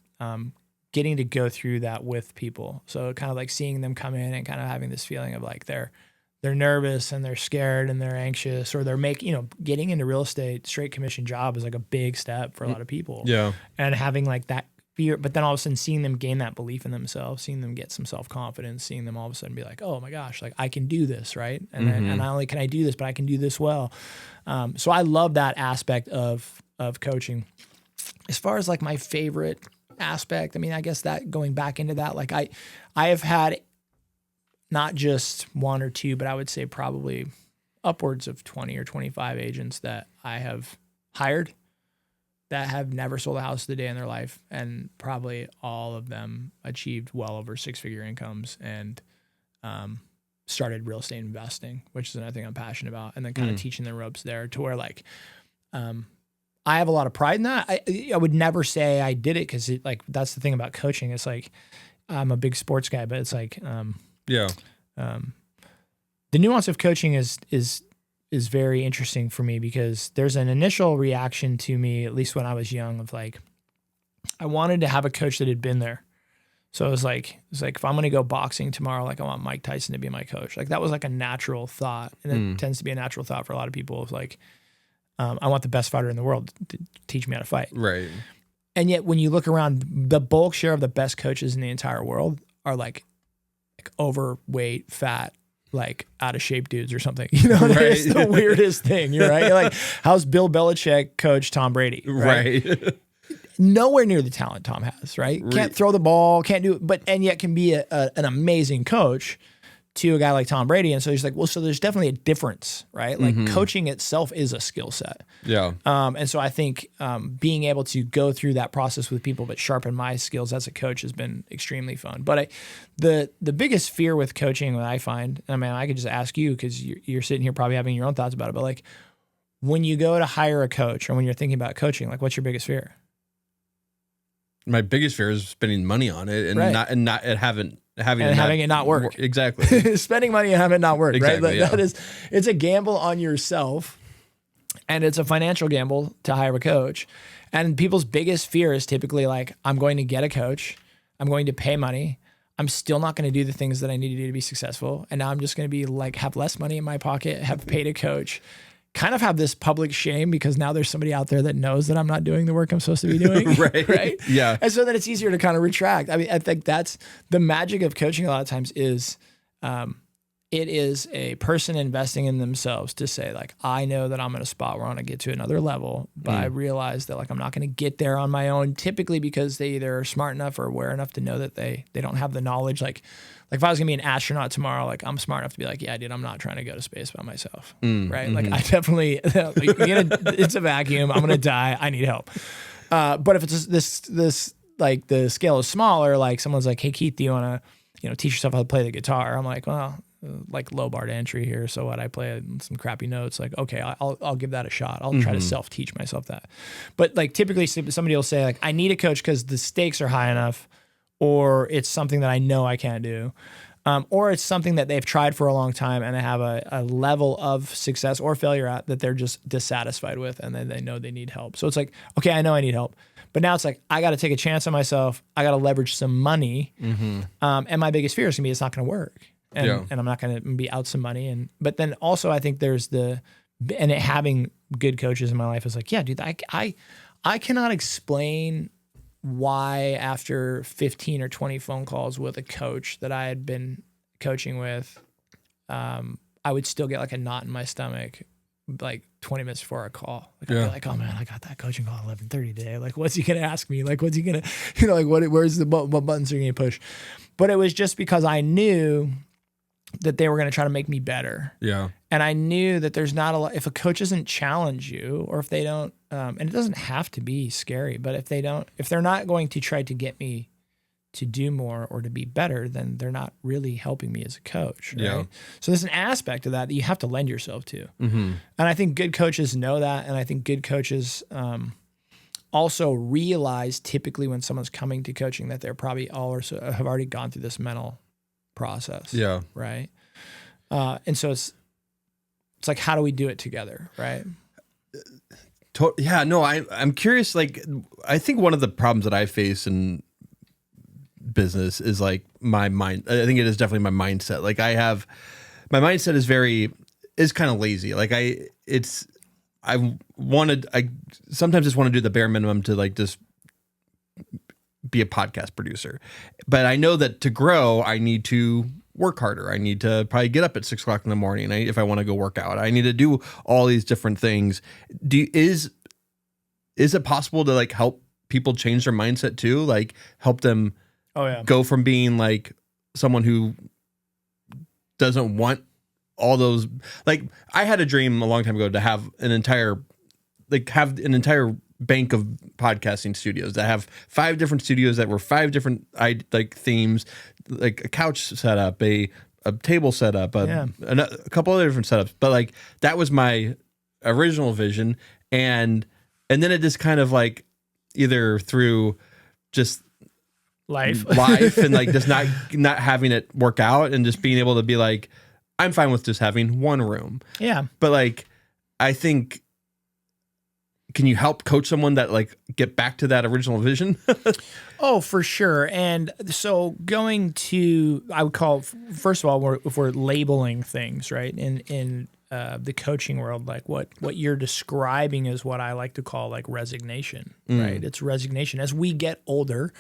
getting to go through that with people. So kind of like seeing them come in and kind of having this feeling of like they're nervous and they're scared and they're anxious, or they're getting into real estate, straight commission job is like a big step for a lot of people. Yeah. And having like that fear, but then all of a sudden seeing them gain that belief in themselves, seeing them get some self-confidence, seeing them all of a sudden be like, oh my gosh, like I can do this, right? And then, and not only can I do this, but I can do this well. So I love that aspect of coaching. As far as like my favorite aspect, I guess that going back into that, like I have had not just one or two, but I would say probably upwards of 20 or 25 agents that I have hired that have never sold a house a day in their life. And probably all of them achieved well over 6-figure incomes and started real estate investing, which is another thing I'm passionate about. And then kind of teaching the ropes there to where like, I have a lot of pride in that. I would never say I did it because that's the thing about coaching. It's like I'm a big sports guy, but it's like the nuance of coaching is very interesting for me because there's an initial reaction to me, at least when I was young, of like I wanted to have a coach that had been there. So it was like if I'm going to go boxing tomorrow, like I want Mike Tyson to be my coach. Like that was like a natural thought, and it tends to be a natural thought for a lot of people. It's like I want the best fighter in the world to teach me how to fight. Right. And yet when you look around, the bulk share of the best coaches in the entire world are like overweight, fat, like out of shape dudes or something. Right. It's the weirdest thing. You're right. You're like, how's Bill Belichick coach Tom Brady? Right. Nowhere near the talent Tom has, right? Can't throw the ball, can't do it, and yet can be an amazing coach to a guy like Tom Brady. And so he's like, well, so there's definitely a difference, right? Like coaching itself is a skill set. Yeah. And so I think being able to go through that process with people, but sharpen my skills as a coach has been extremely fun. But the biggest fear with coaching that I find, I mean, I could just ask you because you're sitting here probably having your own thoughts about it, but like when you go to hire a coach or when you're thinking about coaching, like what's your biggest fear? My biggest fear is spending money on it and having it not work. Exactly. Spending money and having it not work. Exactly, right? It's a gamble on yourself, and it's a financial gamble to hire a coach. And people's biggest fear is typically like, I'm going to get a coach, I'm going to pay money, I'm still not going to do the things that I need to do to be successful, and now I'm just going to be like have less money in my pocket, have paid a coach. Kind of have this public shame because now there's somebody out there that knows that I'm not doing the work I'm supposed to be doing. Right. Yeah. And so then it's easier to kind of retract. I mean, I think that's the magic of coaching a lot of times is it is a person investing in themselves to say like, I know that I'm in a spot where I want to get to another level, but I realize that like, I'm not going to get there on my own, typically because they either are smart enough or aware enough to know that they don't have the knowledge. Like if I was gonna be an astronaut tomorrow, like I'm smart enough to be like, yeah, dude, I'm not trying to go to space by myself, right? Like I definitely, it's a vacuum. I'm gonna die. I need help. But if it's this like the scale is smaller, like someone's like, hey Keith, do you want to, teach yourself how to play the guitar? I'm like, well, like low bar to entry here. So what? I play some crappy notes. Like, okay, I'll give that a shot. I'll try to self-teach myself that. But like typically somebody will say like, I need a coach because the stakes are high enough, or it's something that I know I can't do. Or it's something that they've tried for a long time and they have a level of success or failure at that they're just dissatisfied with, and then they know they need help. So it's like, okay, I know I need help, but now it's like, I got to take a chance on myself. I got to leverage some money. And my biggest fear is gonna be, it's not going to work. And I'm not going to be out some money. But then also I think there's having good coaches in my life is like, yeah, dude, I cannot explain why after 15 or 20 phone calls with a coach that I had been coaching with, I would still get like a knot in my stomach, like 20 minutes before a call. Like I'd be like, oh man, I got that coaching call at 11:30 today. Like, what's he going to ask me? Like, what's he going to, like, where's the what buttons are you going to push? But it was just because I knew that they were going to try to make me better. Yeah. And I knew that there's not a lot, if a coach doesn't challenge you, or if they don't, and it doesn't have to be scary, but if they're not going to try to get me to do more or to be better, then they're not really helping me as a coach. Right? Yeah. So there's an aspect of that you have to lend yourself to. And I think good coaches know that. And I think good coaches also realize typically when someone's coming to coaching that they're probably have already gone through this mental process. Yeah. Right. And so it's like, how do we do it together? Right. Yeah, no, I'm curious. Like, I think one of the problems that I face in business is like my mind. I think it is definitely my mindset. Like my mindset is kind of lazy. Like I sometimes just want to do the bare minimum to like just be a podcast producer. But I know that to grow, I need to work harder. I need to probably get up at 6 o'clock in the morning if I want to go work out. I need to do all these different things. Is it possible to like help people change their mindset too? Like help them go from being like someone who doesn't want all those, like I had a dream a long time ago to have an entire bank of podcasting studios that have 5 different studios that were 5 different themes, like a couch setup, a table setup, a couple other different setups. But like that was my original vision, and then it just kind of like either through just life and like just not having it work out and just being able to be like, I'm fine with just having one room. Yeah. But like I think, can you help coach someone that like get back to that original vision? Oh, for sure. And so I would call, first of all, if we're labeling things, right? In the coaching world, like what you're describing is what I like to call like resignation, right? It's resignation. As we get older,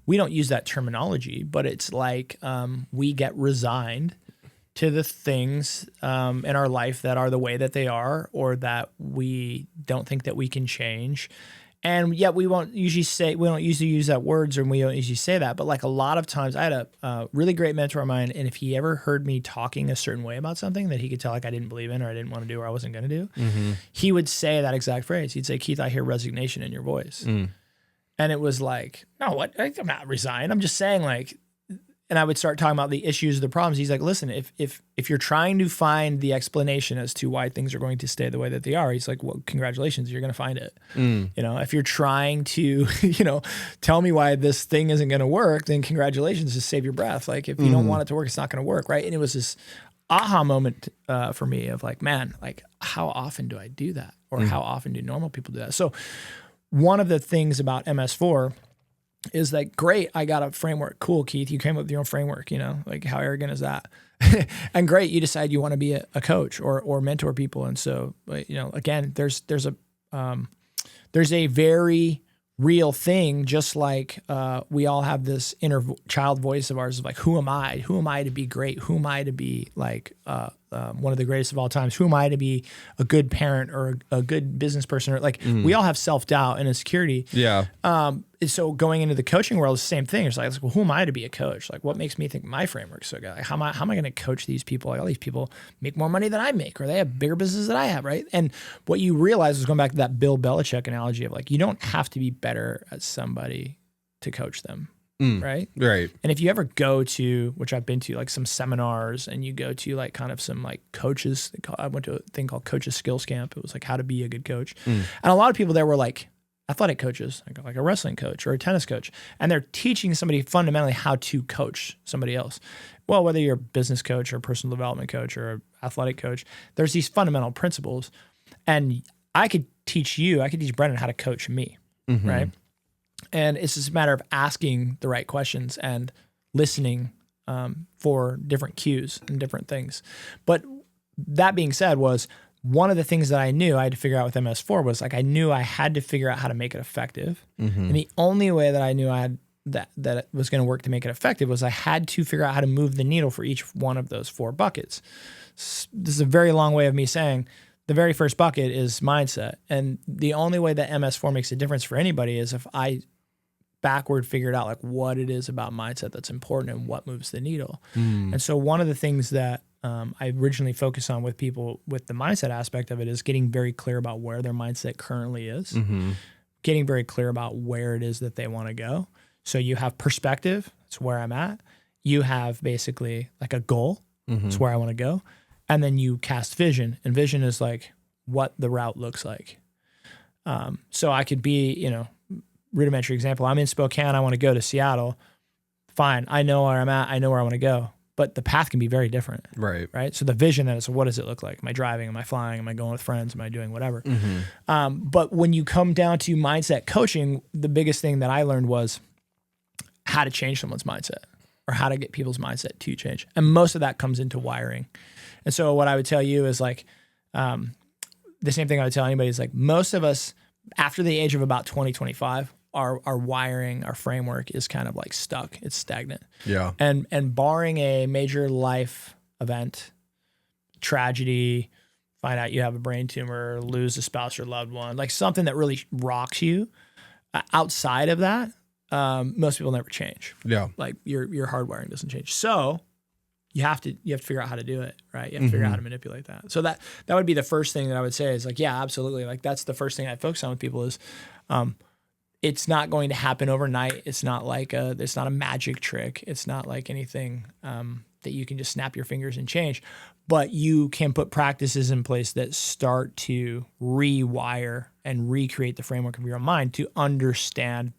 we don't use that terminology, but it's like we get resigned to the things in our life that are the way that they are, or that we don't think that we can change. And yet we don't usually use that words, or we don't usually say that. But like a lot of times I had a really great mentor of mine. And if he ever heard me talking a certain way about something that he could tell like I didn't believe in, or I didn't want to do, or I wasn't going to do, he would say that exact phrase. He'd say, Keith, I hear resignation in your voice. And it was like, no, what? I'm not resigned. I'm just saying like, and I would start talking about the issues, the problems. He's like, listen, if you're trying to find the explanation as to why things are going to stay the way that they are, he's like, well, congratulations, you're going to find it. You know, if you're trying to, you know, tell me why this thing isn't going to work, then congratulations, just save your breath. Like if you don't want it to work, it's not going to work, right? And it was this aha moment for me of like, man, like how often do I do that? Or how often do normal people do that? So one of the things about MS4 is like, great, I got a framework. Cool, Keith, you came up with your own framework, you know, like how arrogant is that? And great, you decide you want to be a coach or mentor people. And so, you know, again, there's a very real thing, just like we all have this inner child voice of ours of like, who am I? Who am I to be great? Who am I to be like one of the greatest of all times? Who am I to be a good parent or a good business person? Or like we all have self-doubt and insecurity. Yeah. And so going into the coaching world is the same thing. It's like, well, who am I to be a coach? Like, what makes me think my framework's so good? Like, how am I going to coach these people? Like, all these people make more money than I make, or they have bigger businesses than I have, right? And what you realize is, going back to that Bill Belichick analogy of like, you don't have to be better at somebody to coach them, right? Right. And if you ever go to, which I've been to, like some seminars, and you go to like kind of some like coaches, I went to a thing called Coaches Skills Camp. It was like how to be a good coach. And a lot of people there were like athletic coaches, like a wrestling coach or a tennis coach, and they're teaching somebody fundamentally how to coach somebody else. Well, whether you're a business coach or a personal development coach or an athletic coach, there's these fundamental principles. And I could teach Brennon how to coach me, right? And it's just a matter of asking the right questions and listening for different cues and different things. But that being said, was one of the things that I knew I had to figure out with MS4 was like, I knew I had to figure out how to make it effective. And the only way that I knew I had that it was going to work to make it effective was I had to figure out how to move the needle for each one of those 4 buckets. This is a very long way of me saying the very first bucket is mindset. And the only way that MS4 makes a difference for anybody is if I backward figured out like what it is about mindset that's important and what moves the needle. And so one of the things that I originally focus on with people with the mindset aspect of it is getting very clear about where their mindset currently is, getting very clear about where it is that they want to go. So you have perspective, that's where I'm at. You have basically like a goal, that's where I want to go. And then you cast vision, and vision is like what the route looks like. So I could be, you know, rudimentary example, I'm in Spokane, I want to go to Seattle. Fine, I know where I'm at, I know where I want to go. But the path can be very different. Right. So the vision then is, what does it look like? Am I driving? Am I flying? Am I going with friends? Am I doing whatever? But when you come down to mindset coaching, the biggest thing that I learned was how to change someone's mindset, or how to get people's mindset to change. And most of that comes into wiring. And so what I would tell you is like, the same thing I would tell anybody is like, most of us after the age of about 20, 25, our wiring, our framework is kind of like stuck. It's stagnant. Yeah. And barring a major life event, tragedy, find out you have a brain tumor, lose a spouse or loved one, like something that really rocks you, outside of that, most people never change. Yeah. Like your hardwiring doesn't change. So you have to figure out how to do it, right? You have to figure out how to manipulate that. So that would be the first thing that I would say is like, yeah, absolutely. Like that's the first thing I focus on with people is, it's not going to happen overnight. It's not like it's not a magic trick. It's not like anything that you can just snap your fingers and change, but you can put practices in place that start to rewire and recreate the framework of your own mind to understand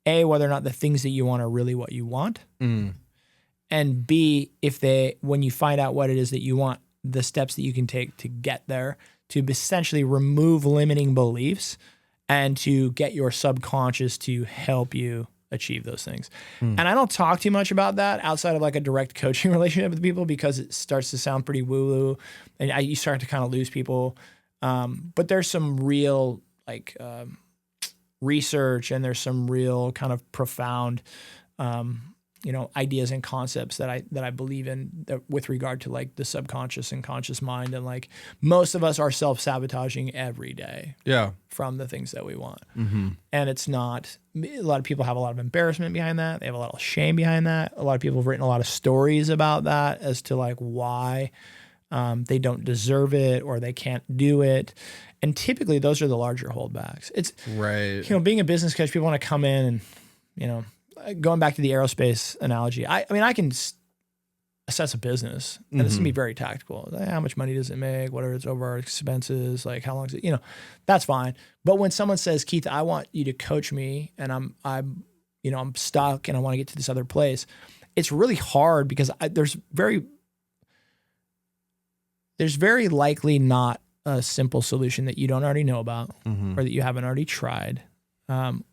A, whether or not the things that you want are really what you want. And B, when you find out what it is that you want, the steps that you can take to get there, to essentially remove limiting beliefs and to get your subconscious to help you achieve those things. And I don't talk too much about that outside of like a direct coaching relationship with people because it starts to sound pretty woo-woo and you start to kind of lose people. But there's some real like research and there's some real kind of profound ideas and concepts that I believe in with regard to like the subconscious and conscious mind. And like most of us are self-sabotaging every day from the things that we want. And it's not, a lot of people have a lot of embarrassment behind that. They have a lot of shame behind that. A lot of people have written a lot of stories about that as to like why they don't deserve it or they can't do it. And typically those are the larger holdbacks. It's being a business coach, people want to come in and, going back to the aerospace analogy, I mean, I can assess a business and it's gonna be very tactical. Like, how much money does it make? What are its overall expenses? Like how long is it? That's fine. But when someone says, Keith, I want you to coach me and I'm stuck and I want to get to this other place, it's really hard because there's very likely not a simple solution that you don't already know about or that you haven't already tried.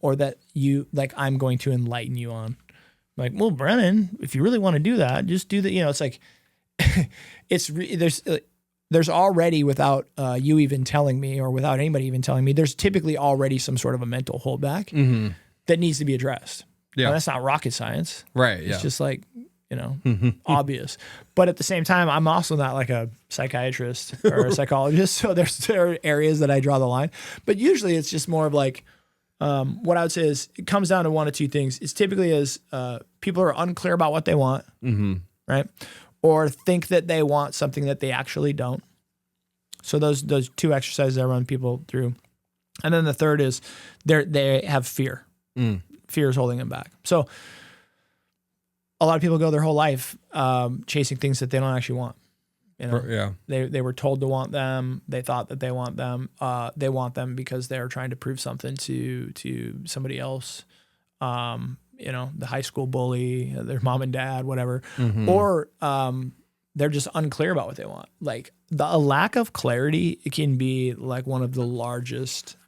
Or that I'm going to enlighten you on. Like, well, Brennon, if you really want to do that, just do that. It's like, there's already, without you even telling me or without anybody even telling me, there's typically already some sort of a mental holdback that needs to be addressed. Yeah. And that's not rocket science. Right. It's just like, obvious. But at the same time, I'm also not like a psychiatrist or a psychologist. So there are areas that I draw the line. But usually it's just more of like, what I would say is it comes down to one of two things. It's typically is people are unclear about what they want, right? Or think that they want something that they actually don't. So those two exercises I run people through. And then the third is they have fear. Fear is holding them back. So a lot of people go their whole life chasing things that they don't actually want. They were told to want them. They thought that they want them. They want them because they're trying to prove something to somebody else. The high school bully, their mom and dad, whatever. Or they're just unclear about what they want. Like a lack of clarity, it can be like one of the largest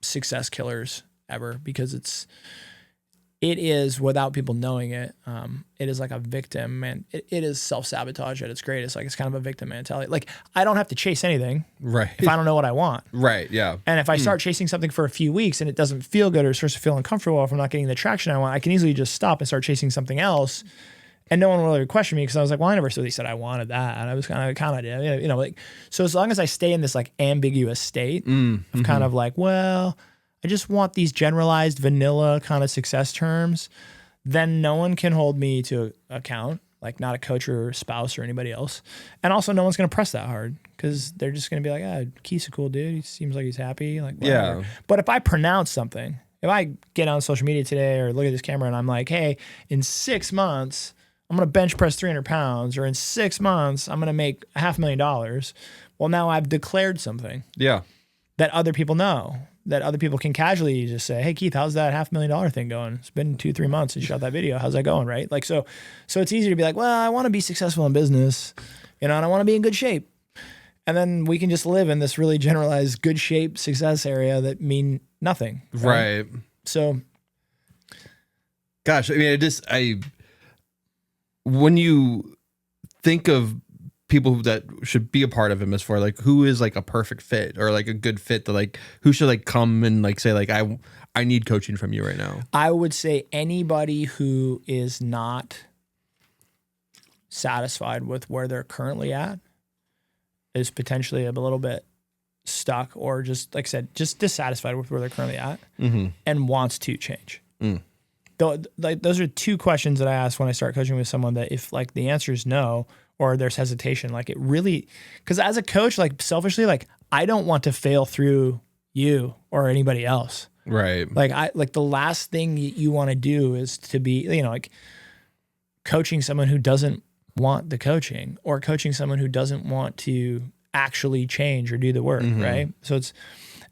success killers ever because it is, without people knowing it, it is like a victim, and it is self-sabotage at its greatest. Like it's kind of a victim mentality. Like I don't have to chase anything if I don't know what I want. Right, yeah. And if I start chasing something for a few weeks and it doesn't feel good or starts to feel uncomfortable, if I'm not getting the traction I want, I can easily just stop and start chasing something else. And no one will really question me because I was like, well, I never really said I wanted that. And I was kind of did, so as long as I stay in this like ambiguous state of kind of like, well, I just want these generalized vanilla kind of success terms, then no one can hold me to account, like not a coach or spouse or anybody else. And also no one's going to press that hard because they're just going to be like, Keith's a cool dude. He seems like he's happy. Like, whatever. Yeah. But if I pronounce something, if I get on social media today or look at this camera and I'm like, hey, in 6 months, I'm going to bench press 300 pounds, or in 6 months, I'm going to make $500,000. Well, now I've declared something. Yeah. That other people know. That other people can casually just say, hey, Keith, how's that $500,000 thing going? It's been 2-3 months since you shot that video. How's that going, right? Like, so it's easy to be like, well, I want to be successful in business, and I want to be in good shape. And then we can just live in this really generalized good shape success area that mean nothing. Right. So. Gosh, I mean, when you think of people that should be a part of MS4, like who is like a perfect fit or like a good fit, that like who should like come and like say like I need coaching from you right now? I would say anybody who is not satisfied with where they're currently at is potentially a little bit stuck, or just like I said, just dissatisfied with where they're currently at and wants to change. Those are two questions that I ask when I start coaching with someone, that if like the answer is no, or there's hesitation, like it really, because as a coach, like selfishly, like I don't want to fail through you or anybody else. Right. Like the last thing you want to do is to be, like coaching someone who doesn't want the coaching, or coaching someone who doesn't want to actually change or do the work. Right. So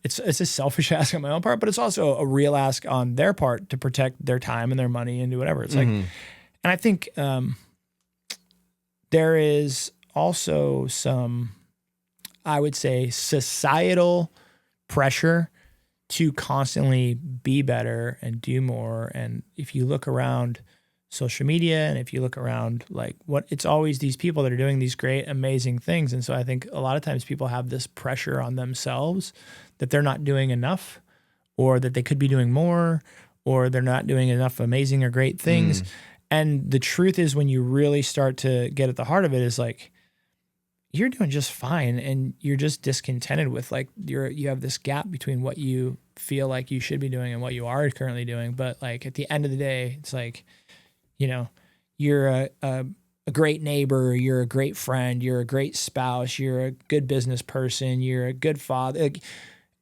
it's a selfish ask on my own part, but it's also a real ask on their part to protect their time and their money and do whatever. It's like, and I think, there is also some, I would say, societal pressure to constantly be better and do more. And if you look around social media, and if you look around like it's always these people that are doing these great, amazing things. And so I think a lot of times people have this pressure on themselves that they're not doing enough, or that they could be doing more, or they're not doing enough amazing or great things. And the truth is, when you really start to get at the heart of it, is like, you're doing just fine, and you're just discontented with like you have this gap between what you feel like you should be doing and what you are currently doing. But like at the end of the day, it's like, you know, you're a great neighbor, you're a great friend, you're a great spouse, you're a good business person, you're a good father. Like,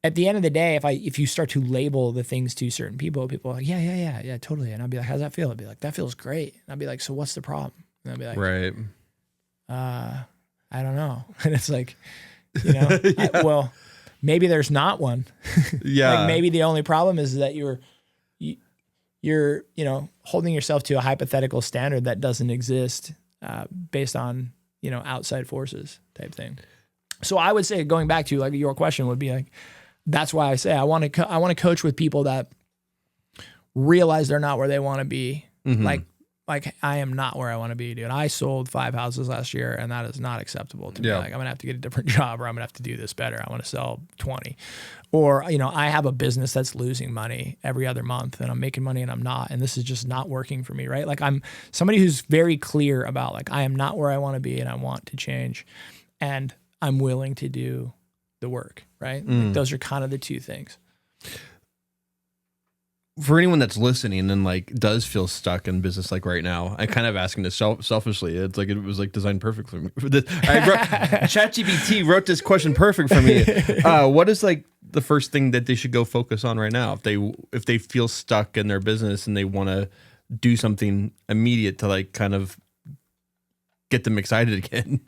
at the end of the day, if you start to label the things to certain people are like, yeah, totally. And I'll be like, how's that feel? I'll be like, that feels great. And I'll be like, so what's the problem? And I'll be like, right. I don't know. And it's like, you know, Yeah. well, maybe there's not one. Yeah. Like maybe the only problem is that you're, you know, holding yourself to a hypothetical standard that doesn't exist based on, you know, outside forces type thing. So I would say, going back to like your question would be like, that's why I say I want to coach with people that realize they're not where they want to be. Mm-hmm. Like I am not where I want to be, dude. I sold 5 houses last year, and that is not acceptable to me. Like, I'm going to have to get a different job, or I'm going to have to do this better. I want to sell 20. Or, you know, I have a business that's losing money every other month, and I'm making money and I'm not, and this is just not working for me, right? Like, I'm somebody who's very clear about like, I am not where I want to be and I want to change, and I'm willing to do the work, right? Like, those are kind of the two things. For anyone that's listening and like does feel stuck in business like right now, I kind of asking this selfishly. It's like it was like designed perfect for me. ChatGPT wrote this question perfect for me. What is like the first thing that they should go focus on right now if they feel stuck in their business and they want to do something immediate to like kind of get them excited again?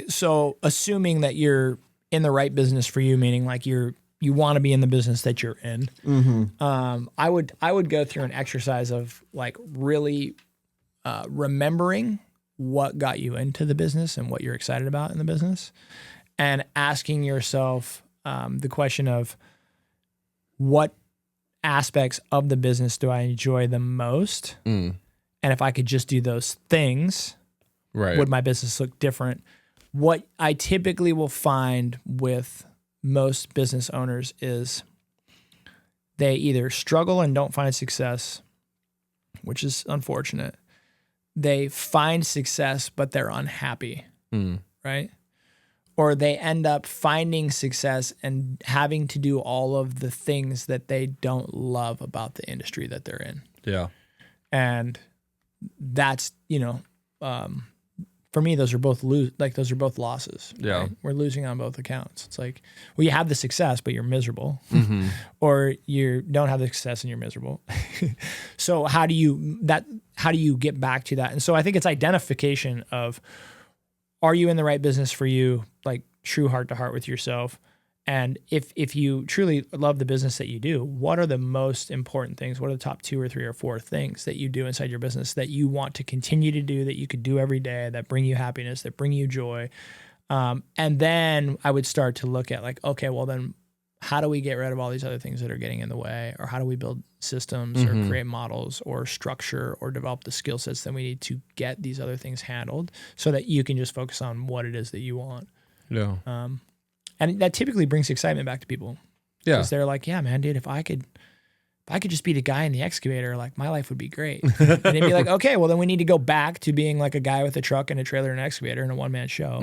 So assuming that you're in the right business for you, meaning like you want to be in the business that you're in. Mm-hmm. I would go through an exercise of like really remembering what got you into the business and what you're excited about in the business, and asking yourself the question of, what aspects of the business do I enjoy the most? And if I could just do those things, right, would my business look different? What I typically will find with most business owners is they either struggle and don't find success, which is unfortunate. They find success, but they're unhappy, right? Or they end up finding success and having to do all of the things that they don't love about the industry that they're in. Yeah. And that's, you know, for me, those are both losses. Yeah. Right? We're losing on both accounts. It's like, well, you have the success, but you're miserable, or you don't have the success and you're miserable. So how do you get back to that? And so I think it's identification of, are you in the right business for you? Like true heart to heart with yourself. And if you truly love the business that you do, what are the most important things? What are the top 2 or 3 or 4 things that you do inside your business that you want to continue to do, that you could do every day, that bring you happiness, that bring you joy? And then I would start to look at like, okay, well then how do we get rid of all these other things that are getting in the way? Or how do we build systems or create models or structure or develop the skill sets that we need to get these other things handled so that you can just focus on what it is that you want? Yeah. And that typically brings excitement back to people. Yeah. Because they're like, yeah, man, dude, if I could just be the guy in the excavator, like my life would be great. And they'd be like, okay, well then we need to go back to being like a guy with a truck and a trailer and an excavator and a one-man show.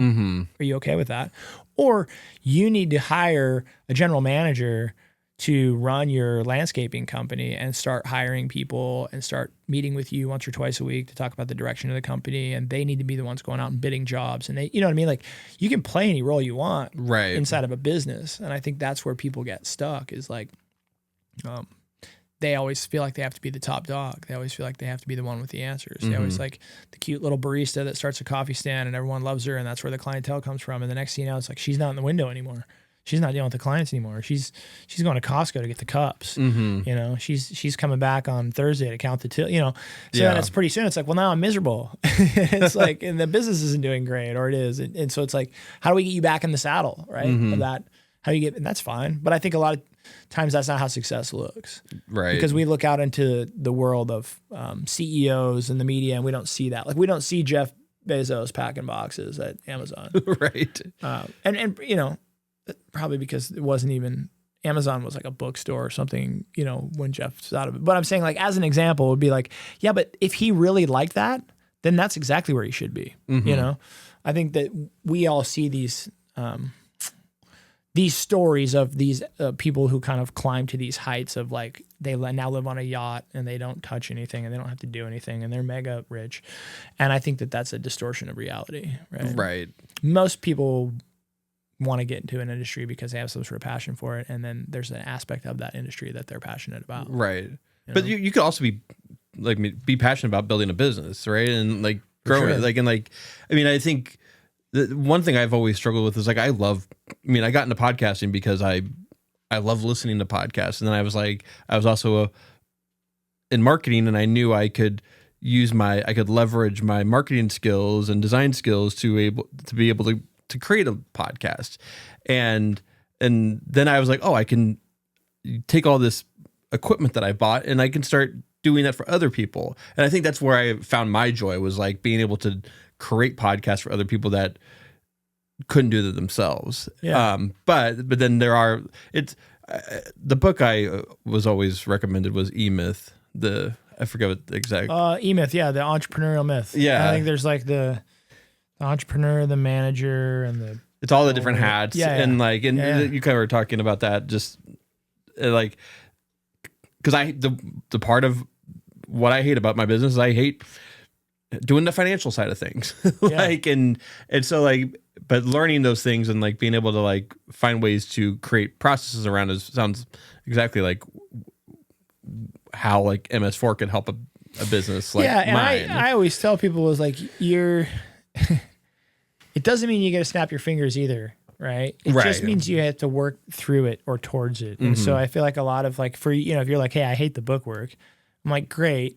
Are you okay with that? Or you need to hire a general manager to run your landscaping company and start hiring people and start meeting with you once or twice a week to talk about the direction of the company. And they need to be the ones going out and bidding jobs. And they, you know what I mean? Like you can play any role you want inside of a business. And I think that's where people get stuck is like, they always feel like they have to be the top dog. They always feel like they have to be the one with the answers. They always like the cute little barista that starts a coffee stand and everyone loves her. And that's where the clientele comes from. And the next thing you know, it's like, she's not in the window anymore. She's not dealing with the clients anymore. She's going to Costco to get the cups. You know, she's coming back on Thursday to count the till. You know, so then it's pretty soon. It's like, well, now I'm miserable. It's like, and the business isn't doing great, or it is, and so it's like, how do we get you back in the saddle, right? Of that, how do you get? And that's fine, but I think a lot of times that's not how success looks, right? Because we look out into the world of CEOs and the media, and we don't see that. Like we don't see Jeff Bezos packing boxes at Amazon, right? And you know. Probably because it wasn't even Amazon was like a bookstore or something, you know, when Jeff thought of it. But I'm saying, like, as an example, it would be like, yeah, but if he really liked that, then that's exactly where he should be. You know, I think that we all see these stories of these people who kind of climb to these heights of like, they now live on a yacht and they don't touch anything and they don't have to do anything and they're mega rich. And I think that that's a distortion of reality, right? Right. Most people want to get into an industry because they have some sort of passion for it, and then there's an aspect of that industry that they're passionate about. Right. But you could also be passionate about building a business, right? And like growing it. Like, and like, I mean, I think the one thing I've always struggled with is like, I got into podcasting because I love listening to podcasts. And then I was also in marketing, and I knew I could leverage my marketing skills and design skills to be able to create a podcast. And then I was like, oh, I can take all this equipment that I bought and I can start doing that for other people. And I think that's where I found my joy, was like being able to create podcasts for other people that couldn't do it themselves. Yeah. But then the book I was always recommended was E-Myth. I forget what the exact. E-Myth. Yeah. The entrepreneurial myth. Yeah. I think there's like the entrepreneur, the manager, and it's all the different hats. Yeah, yeah. And like, and you kind of were talking about that, just like, because the part of what I hate about my business is I hate doing the financial side of things. Like, and so like, but learning those things and like being able to like find ways to create processes around it sounds exactly like how like MS4 could help a business like and mine. I always tell people was like, it doesn't mean you got to snap your fingers either, right? It just means you have to work through it or towards it. And so I feel like a lot of like, for, you know, if you're like, hey, I hate the book work, I'm like, great.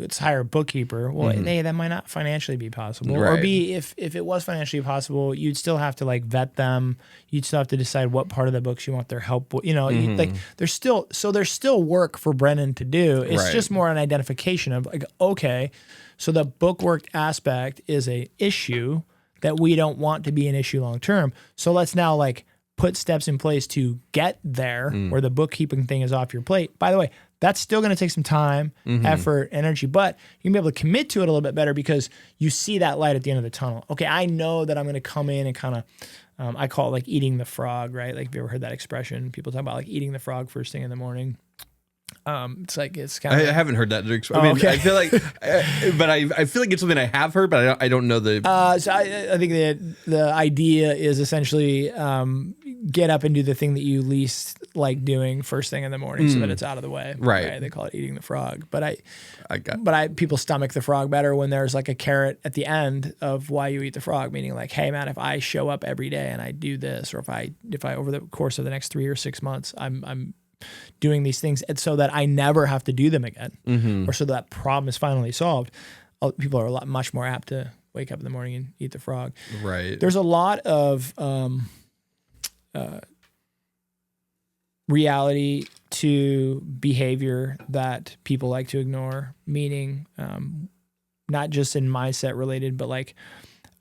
Let's hire a bookkeeper. Well, hey, that might not financially be possible. Or B, if it was financially possible, you'd still have to like vet them. You'd still have to decide what part of the books you want their help with. You know, like there's still work for Brennon to do. It's just more an identification of like, okay, so the book work aspect is a issue that we don't want to be an issue long term. So let's now like put steps in place to get there where the bookkeeping thing is off your plate. By the way, that's still going to take some time, effort, energy, but you can be able to commit to it a little bit better because you see that light at the end of the tunnel. Okay, I know that I'm going to come in and kind of, I call it like eating the frog, right? Like, have you ever heard that expression? People talk about like eating the frog first thing in the morning. It's like, it's kind of. I haven't heard that. I mean, okay. I feel like, but I feel like it's something I have heard, but I don't know the. So I think the idea is essentially get up and do the thing that you least like doing first thing in the morning, so that it's out of the way. Right. They call it eating the frog, but people stomach the frog better when there's like a carrot at the end of why you eat the frog, meaning like, hey man, if I show up every day and I do this, or if I over the course of the next 3 or 6 months, I'm doing these things and so that I never have to do them again, or so that problem is finally solved, people are much more apt to wake up in the morning and eat the frog. Right. There's a lot of reality to behavior that people like to ignore, meaning not just in mindset related, but like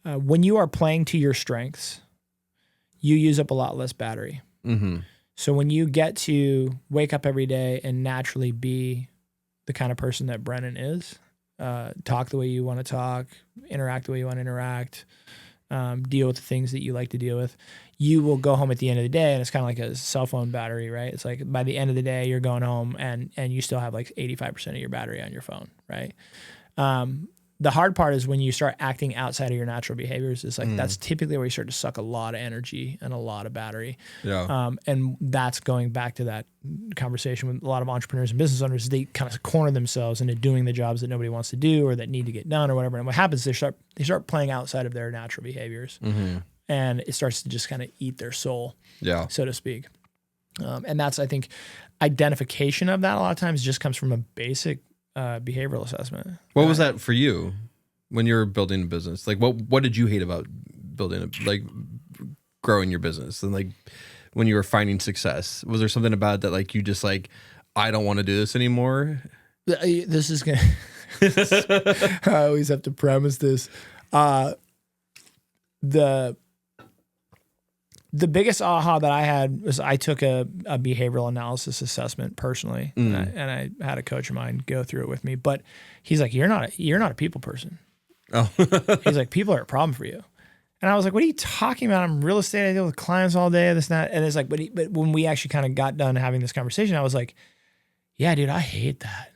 when you are playing to your strengths, you use up a lot less battery. So when you get to wake up every day and naturally be the kind of person that Brennon is, talk the way you want to talk, interact the way you want to interact, deal with the things that you like to deal with, you will go home at the end of the day, and it's kind of like a cell phone battery, right? It's like by the end of the day, you're going home and you still have like 85% of your battery on your phone, right? The hard part is when you start acting outside of your natural behaviors. It's like that's typically where you start to suck a lot of energy and a lot of battery. Yeah. And that's going back to that conversation with a lot of entrepreneurs and business owners. They kind of corner themselves into doing the jobs that nobody wants to do or that need to get done or whatever. And what happens is they start playing outside of their natural behaviors, and it starts to just kind of eat their soul, so to speak. And that's, I think, identification of that a lot of times just comes from a basic behavioral assessment. What was that for you when you were building a business? Like, what did you hate about growing your business, and like when you were finding success? Was there something about it that like you just like, I don't want to do this anymore? This is gonna. I always have to premise this. The biggest aha that I had was I took a behavioral analysis assessment personally, and I had a coach of mine go through it with me. But he's like, "You're not a people person." Oh, He's like, "People are a problem for you." And I was like, "What are you talking about? I'm real estate. I deal with clients all day. This and that." And it's like, but when we actually kind of got done having this conversation, I was like, "Yeah, dude, I hate that."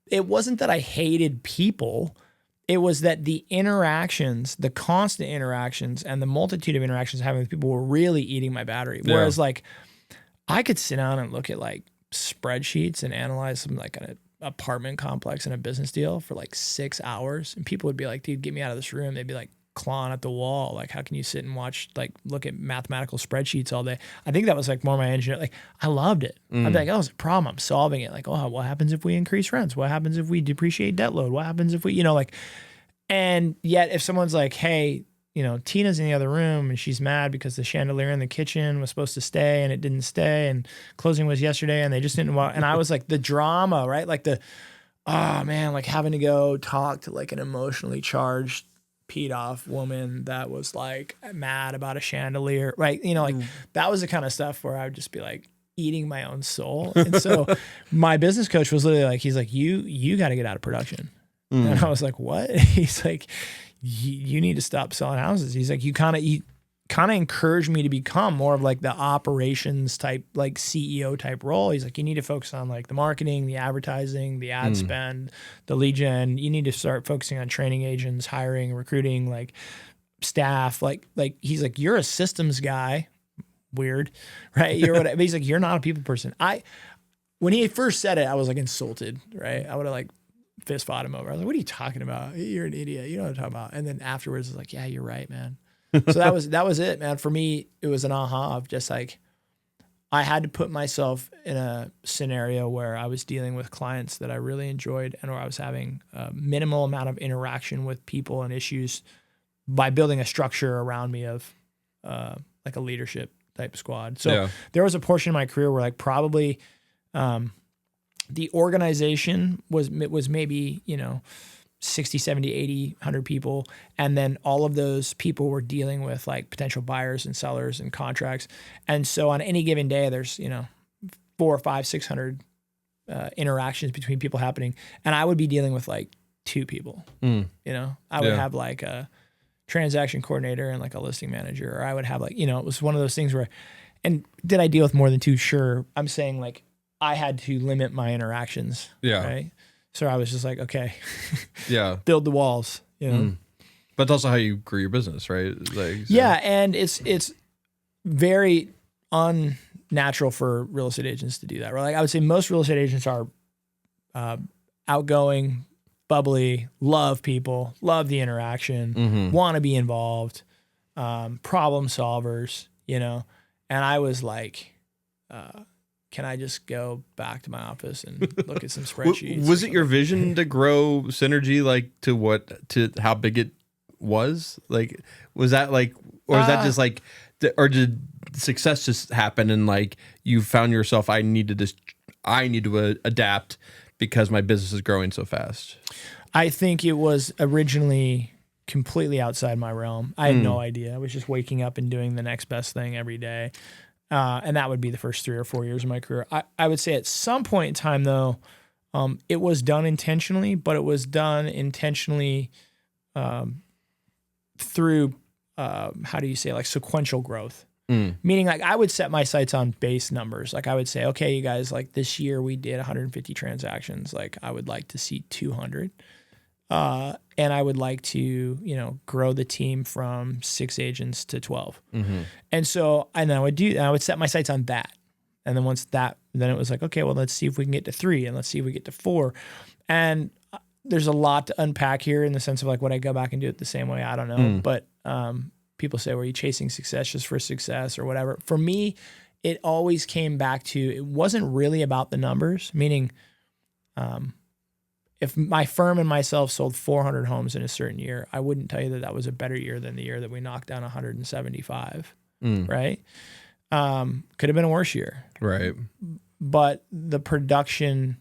It wasn't that I hated people. It was that the interactions, the constant interactions and the multitude of interactions having with people were really eating my battery. Whereas like I could sit down and look at like spreadsheets and analyze some like an apartment complex and a business deal for like 6 hours. And people would be like, dude, get me out of this room. They'd be like clawing at the wall. Like, how can you sit and watch, like look at mathematical spreadsheets all day? I think that was like more my engineer. Like I loved it. I'd be like, oh, it's a problem. I'm solving it. Like, oh, what happens if we increase rents? What happens if we depreciate debt load? What happens if we, like, and yet if someone's like, hey, Tina's in the other room and she's mad because the chandelier in the kitchen was supposed to stay and it didn't stay and closing was yesterday and they just didn't want, and I was like the drama, right? Like oh man, like having to go talk to like an emotionally charged, peed off woman that was like mad about a chandelier, right? That was the kind of stuff where I would just be like eating my own soul. And so my business coach was literally like, he's like, you got to get out of production. And I was like, what? He's like, you need to stop selling houses. He's like, you kind of encouraged me to become more of like the operations type, like CEO type role. He's like, you need to focus on like the marketing, the advertising, the ad spend, the lead gen. You need to start focusing on training agents, hiring, recruiting, like staff. Like he's like, you're a systems guy. Weird, right? You're whatever. But he's like, you're not a people person. When he first said it, I was like insulted, right? I would have like fist fought him over. I was like, what are you talking about? You're an idiot. You know what I'm talking about. And then afterwards, I was like, yeah, you're right, man. So that was it, man. For me, it was an aha of just like, I had to put myself in a scenario where I was dealing with clients that I really enjoyed and where I was having a minimal amount of interaction with people and issues by building a structure around me of like a leadership type squad. So there was a portion of my career where like probably the organization was maybe, 60, 70, 80, 100 people. And then all of those people were dealing with like potential buyers and sellers and contracts. And so on any given day, there's, 400, 500, 600 interactions between people happening. And I would be dealing with like 2 people, I would have like a transaction coordinator and like a listing manager, or I would have like, it was one of those things where, and did I deal with more than 2? Sure. I'm saying like, I had to limit my interactions. Yeah. Right. So I was just like, okay, build the walls, But that's also how you grew your business, right? Like, so. Yeah. And it's very unnatural for real estate agents to do that. Right. Like I would say most real estate agents are outgoing, bubbly, love people, love the interaction, want to be involved, problem solvers, and I was like, can I just go back to my office and look at some spreadsheets? Was it your vision to grow Synergy like to how big it was? Like, was that like, or is that just like, or did success just happen and like you found yourself, I need to adapt because my business is growing so fast? I think it was originally completely outside my realm. I had no idea. I was just waking up and doing the next best thing every day. And that would be the first 3 or 4 years of my career. I would say at some point in time, though, it was done intentionally, but it was done intentionally through, how do you say, like sequential growth. Meaning like I would set my sights on base numbers. Like I would say, okay, you guys, like this year we did 150 transactions. Like I would like to see 200. And I would like to, grow the team from 6 agents to 12. And so, and I would set my sights on that. And then then it was like, okay, well, let's see if we can get to 3 and let's see if we get to 4. And there's a lot to unpack here in the sense of like, would I go back and do it the same way? I don't know. But, people say, were you chasing success just for success or whatever? For me, it always came back to, it wasn't really about the numbers, meaning, if my firm and myself sold 400 homes in a certain year, I wouldn't tell you that was a better year than the year that we knocked down 175, right? Could have been a worse year. Right. But the production,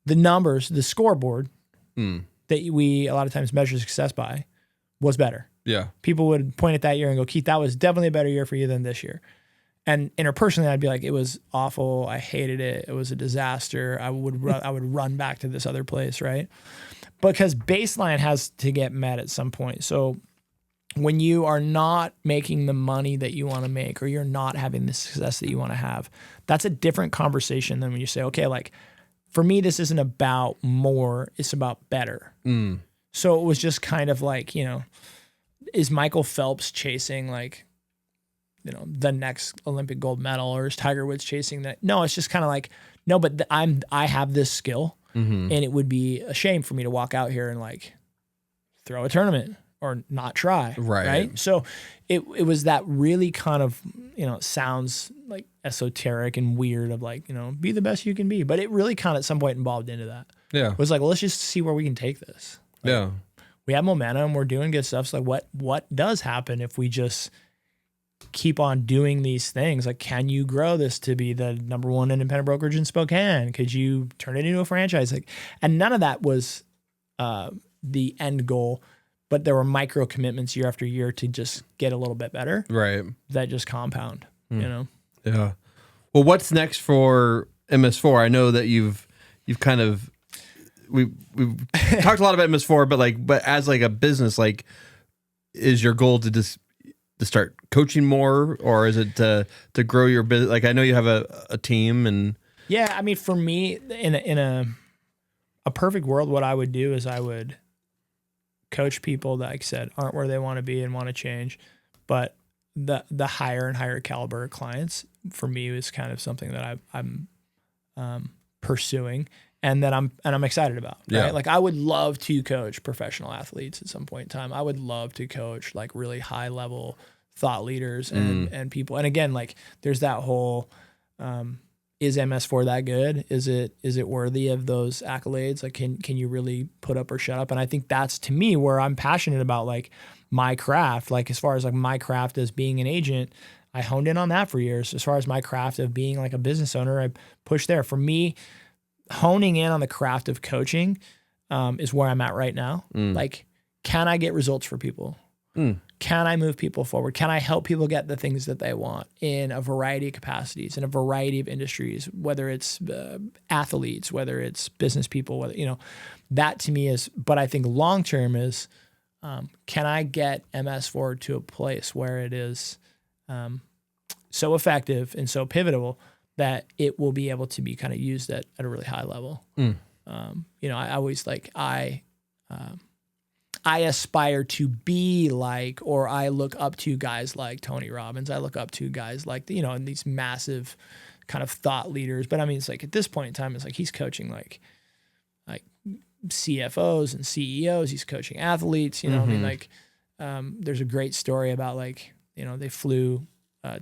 the numbers, the scoreboard that we a lot of times measure success by was better. Yeah. People would point at that year and go, Keith, that was definitely a better year for you than this year. And interpersonally, I'd be like, it was awful. I hated it. It was a disaster. I would run back to this other place, right? Because baseline has to get met at some point. So when you are not making the money that you want to make, or you're not having the success that you want to have, that's a different conversation than when you say, okay, like for me, this isn't about more, it's about better. So it was just kind of like, is Michael Phelps chasing like, the next Olympic gold medal, or is Tiger Woods chasing that? No, it's just kind of like, no, but I have this skill, and it would be a shame for me to walk out here and like throw a tournament or not try. Right. So it was that really kind of, it sounds like esoteric and weird of like, be the best you can be. But it really kind of at some point involved into that. Yeah. It was like, well, let's just see where we can take this. Like, yeah. We have momentum. We're doing good stuff. So like what does happen if we just keep on doing these things? Like, can you grow this to be the number one independent brokerage in Spokane? Could you turn it into a franchise? Like, and none of that was the end goal, but there were micro commitments year after year to just get a little bit better. Right. That just compound, Yeah. Well, what's next for MS4? I know that you've kind of, we've talked a lot about MS4, but as like a business, like, is your goal to just to start coaching more, or is it to grow your business? Like, I know you have a team, and yeah, I mean, for me, in a perfect world, what I would do is I would coach people that, like I said, aren't where they want to be and want to change, but the higher and higher caliber clients for me is kind of something that I'm pursuing, and that I'm excited about. Right? Yeah. Like, I would love to coach professional athletes at some point in time. I would love to coach like really high level thought leaders and people. And again, like, there's that whole, is MS4 that good? Is it worthy of those accolades? Like, can you really put up or shut up? And I think that's, to me, where I'm passionate about, like, my craft. Like, as far as like my craft as being an agent, I honed in on that for years. As far as my craft of being like a business owner, I pushed there. For me, honing in on the craft of coaching is where I'm at right now. Like, can I get results for people? Can I move people forward? Can I help people get the things that they want in a variety of capacities, in a variety of industries, whether it's athletes, whether it's business people, whether, that to me is, but I think long-term is, can I get MS4 to a place where it is so effective and so pivotal that it will be able to be kind of used at a really high level? I always like, I aspire to be like, or I look up to guys like Tony Robbins. I look up to guys like, and these massive kind of thought leaders. But I mean, it's like, at this point in time, it's like he's coaching like CFOs and CEOs. He's coaching athletes, I mean, like, there's a great story about like, they flew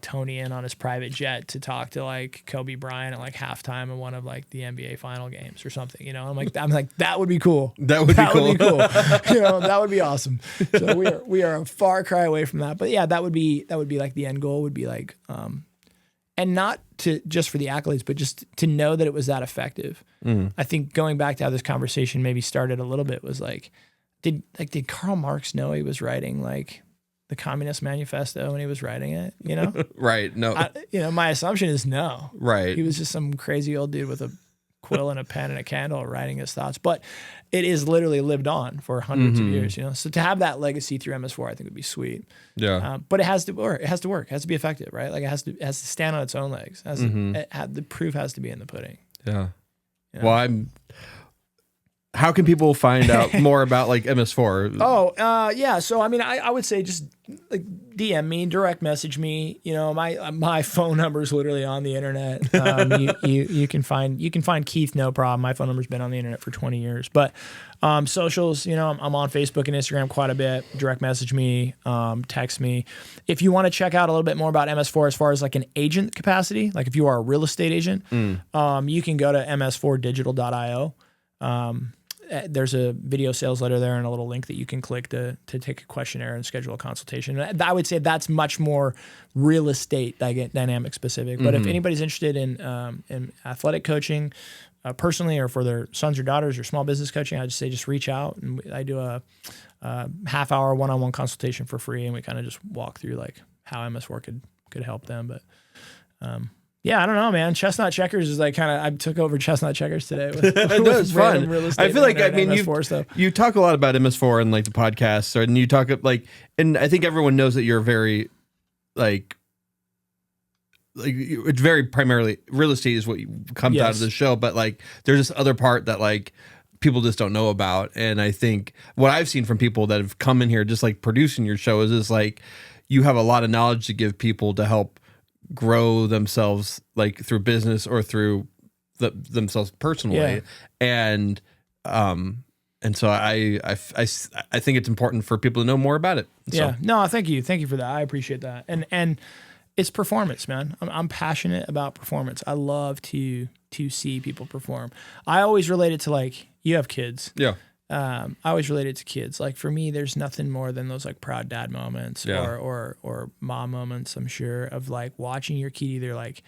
Tony in on his private jet to talk to like Kobe Bryant at like halftime of one of like the NBA final games or something, I'm like, that would be cool. That would be cool. That would be awesome. So we are a far cry away from that, but yeah, that would be like the end goal would be like, and not to just for the accolades, but just to know that it was that effective. I think going back to how this conversation maybe started a little bit was like, did Karl Marx know he was writing like the Communist Manifesto when he was writing it, Right. No. My assumption is no. Right. He was just some crazy old dude with a quill and a pen and a candle writing his thoughts, but it is literally lived on for hundreds of years, So to have that legacy through MS4, I think would be sweet. Yeah. But it has to work. It has to work. It has to be effective, right? Like, it has to stand on its own legs. The proof has to be in the pudding. Yeah. Well, how can people find out more about like MS4? Yeah. So, I mean, I would say just like DM me, direct message me. My phone number is literally on the internet. You can find Keith, no problem. My phone number's been on the internet for 20 years. But socials, I'm on Facebook and Instagram quite a bit. Direct message me, text me. If you want to check out a little bit more about MS4 as far as like an agent capacity, like if you are a real estate agent, you can go to ms4digital.io. There's a video sales letter there and a little link that you can click to take a questionnaire and schedule a consultation. And I would say that's much more real estate dynamic specific. But if anybody's interested in athletic coaching, personally or for their sons or daughters or small business coaching, I just say just reach out, and I do a half-hour one-on-one consultation for free, and we kind of just walk through like how MS4 could help them. But yeah, I don't know, man. Chestnut Checkers is like I took over Chestnut Checkers today. With, it's fun. I feel like you talk a lot about MS4 and like the podcast, and you talk like, and I think everyone knows that you're very like it's very primarily real estate is what comes out of the show, but like there's this other part that like people just don't know about. And I think what I've seen from people that have come in here just like producing your show is like you have a lot of knowledge to give people to help grow themselves like through business or through themselves personally. And so I think it's important for people to know more about it. Yeah. No, thank you for that. I appreciate that. And it's performance, man. I'm passionate about performance. I love to see people perform. I always relate it to like, you have kids. Yeah. I always relate it to kids. Like for me, there's nothing more than those like proud dad moments or mom moments, I'm sure, of like watching your kid either like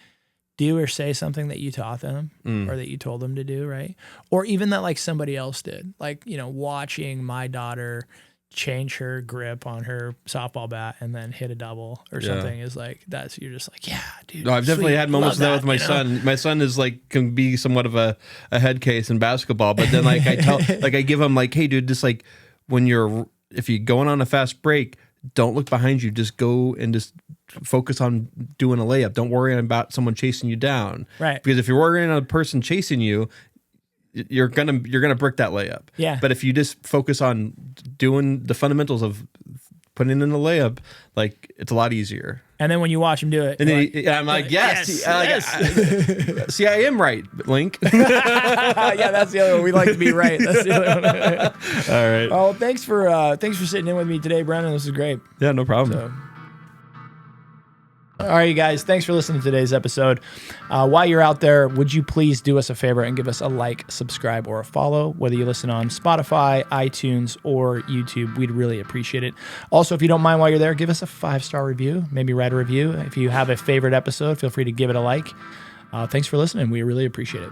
do or say something that you taught them or that you told them to do, right? Or even that like somebody else did. Like, watching my daughter change her grip on her softball bat and then hit a double or something is like, you're just like, yeah, dude. No, I've definitely had moments of that with my son. My son is like, can be somewhat of a head case in basketball, but then like I give him like, hey dude, just like if you're going on a fast break, don't look behind you. Just go and just focus on doing a layup. Don't worry about someone chasing you down. Right. Because if you're worrying on a person chasing you, you're gonna brick that layup. Yeah. But if you just focus on doing the fundamentals of putting in the layup, like it's a lot easier. And then when you watch him do it, and then I'm like, yes. See, I am right, Link. Yeah, that's the other one. We like to be right. That's the other one. All right. Oh, thanks for sitting in with me today, Brennan. This is great. Yeah, no problem. All right, you guys, thanks for listening to today's episode. While you're out there, would you please do us a favor and give us a like, subscribe, or a follow, whether you listen on Spotify, iTunes, or YouTube. We'd really appreciate it. Also, if you don't mind while you're there, give us a 5-star review. Maybe write a review. If you have a favorite episode, feel free to give it a like. Thanks for listening. We really appreciate it.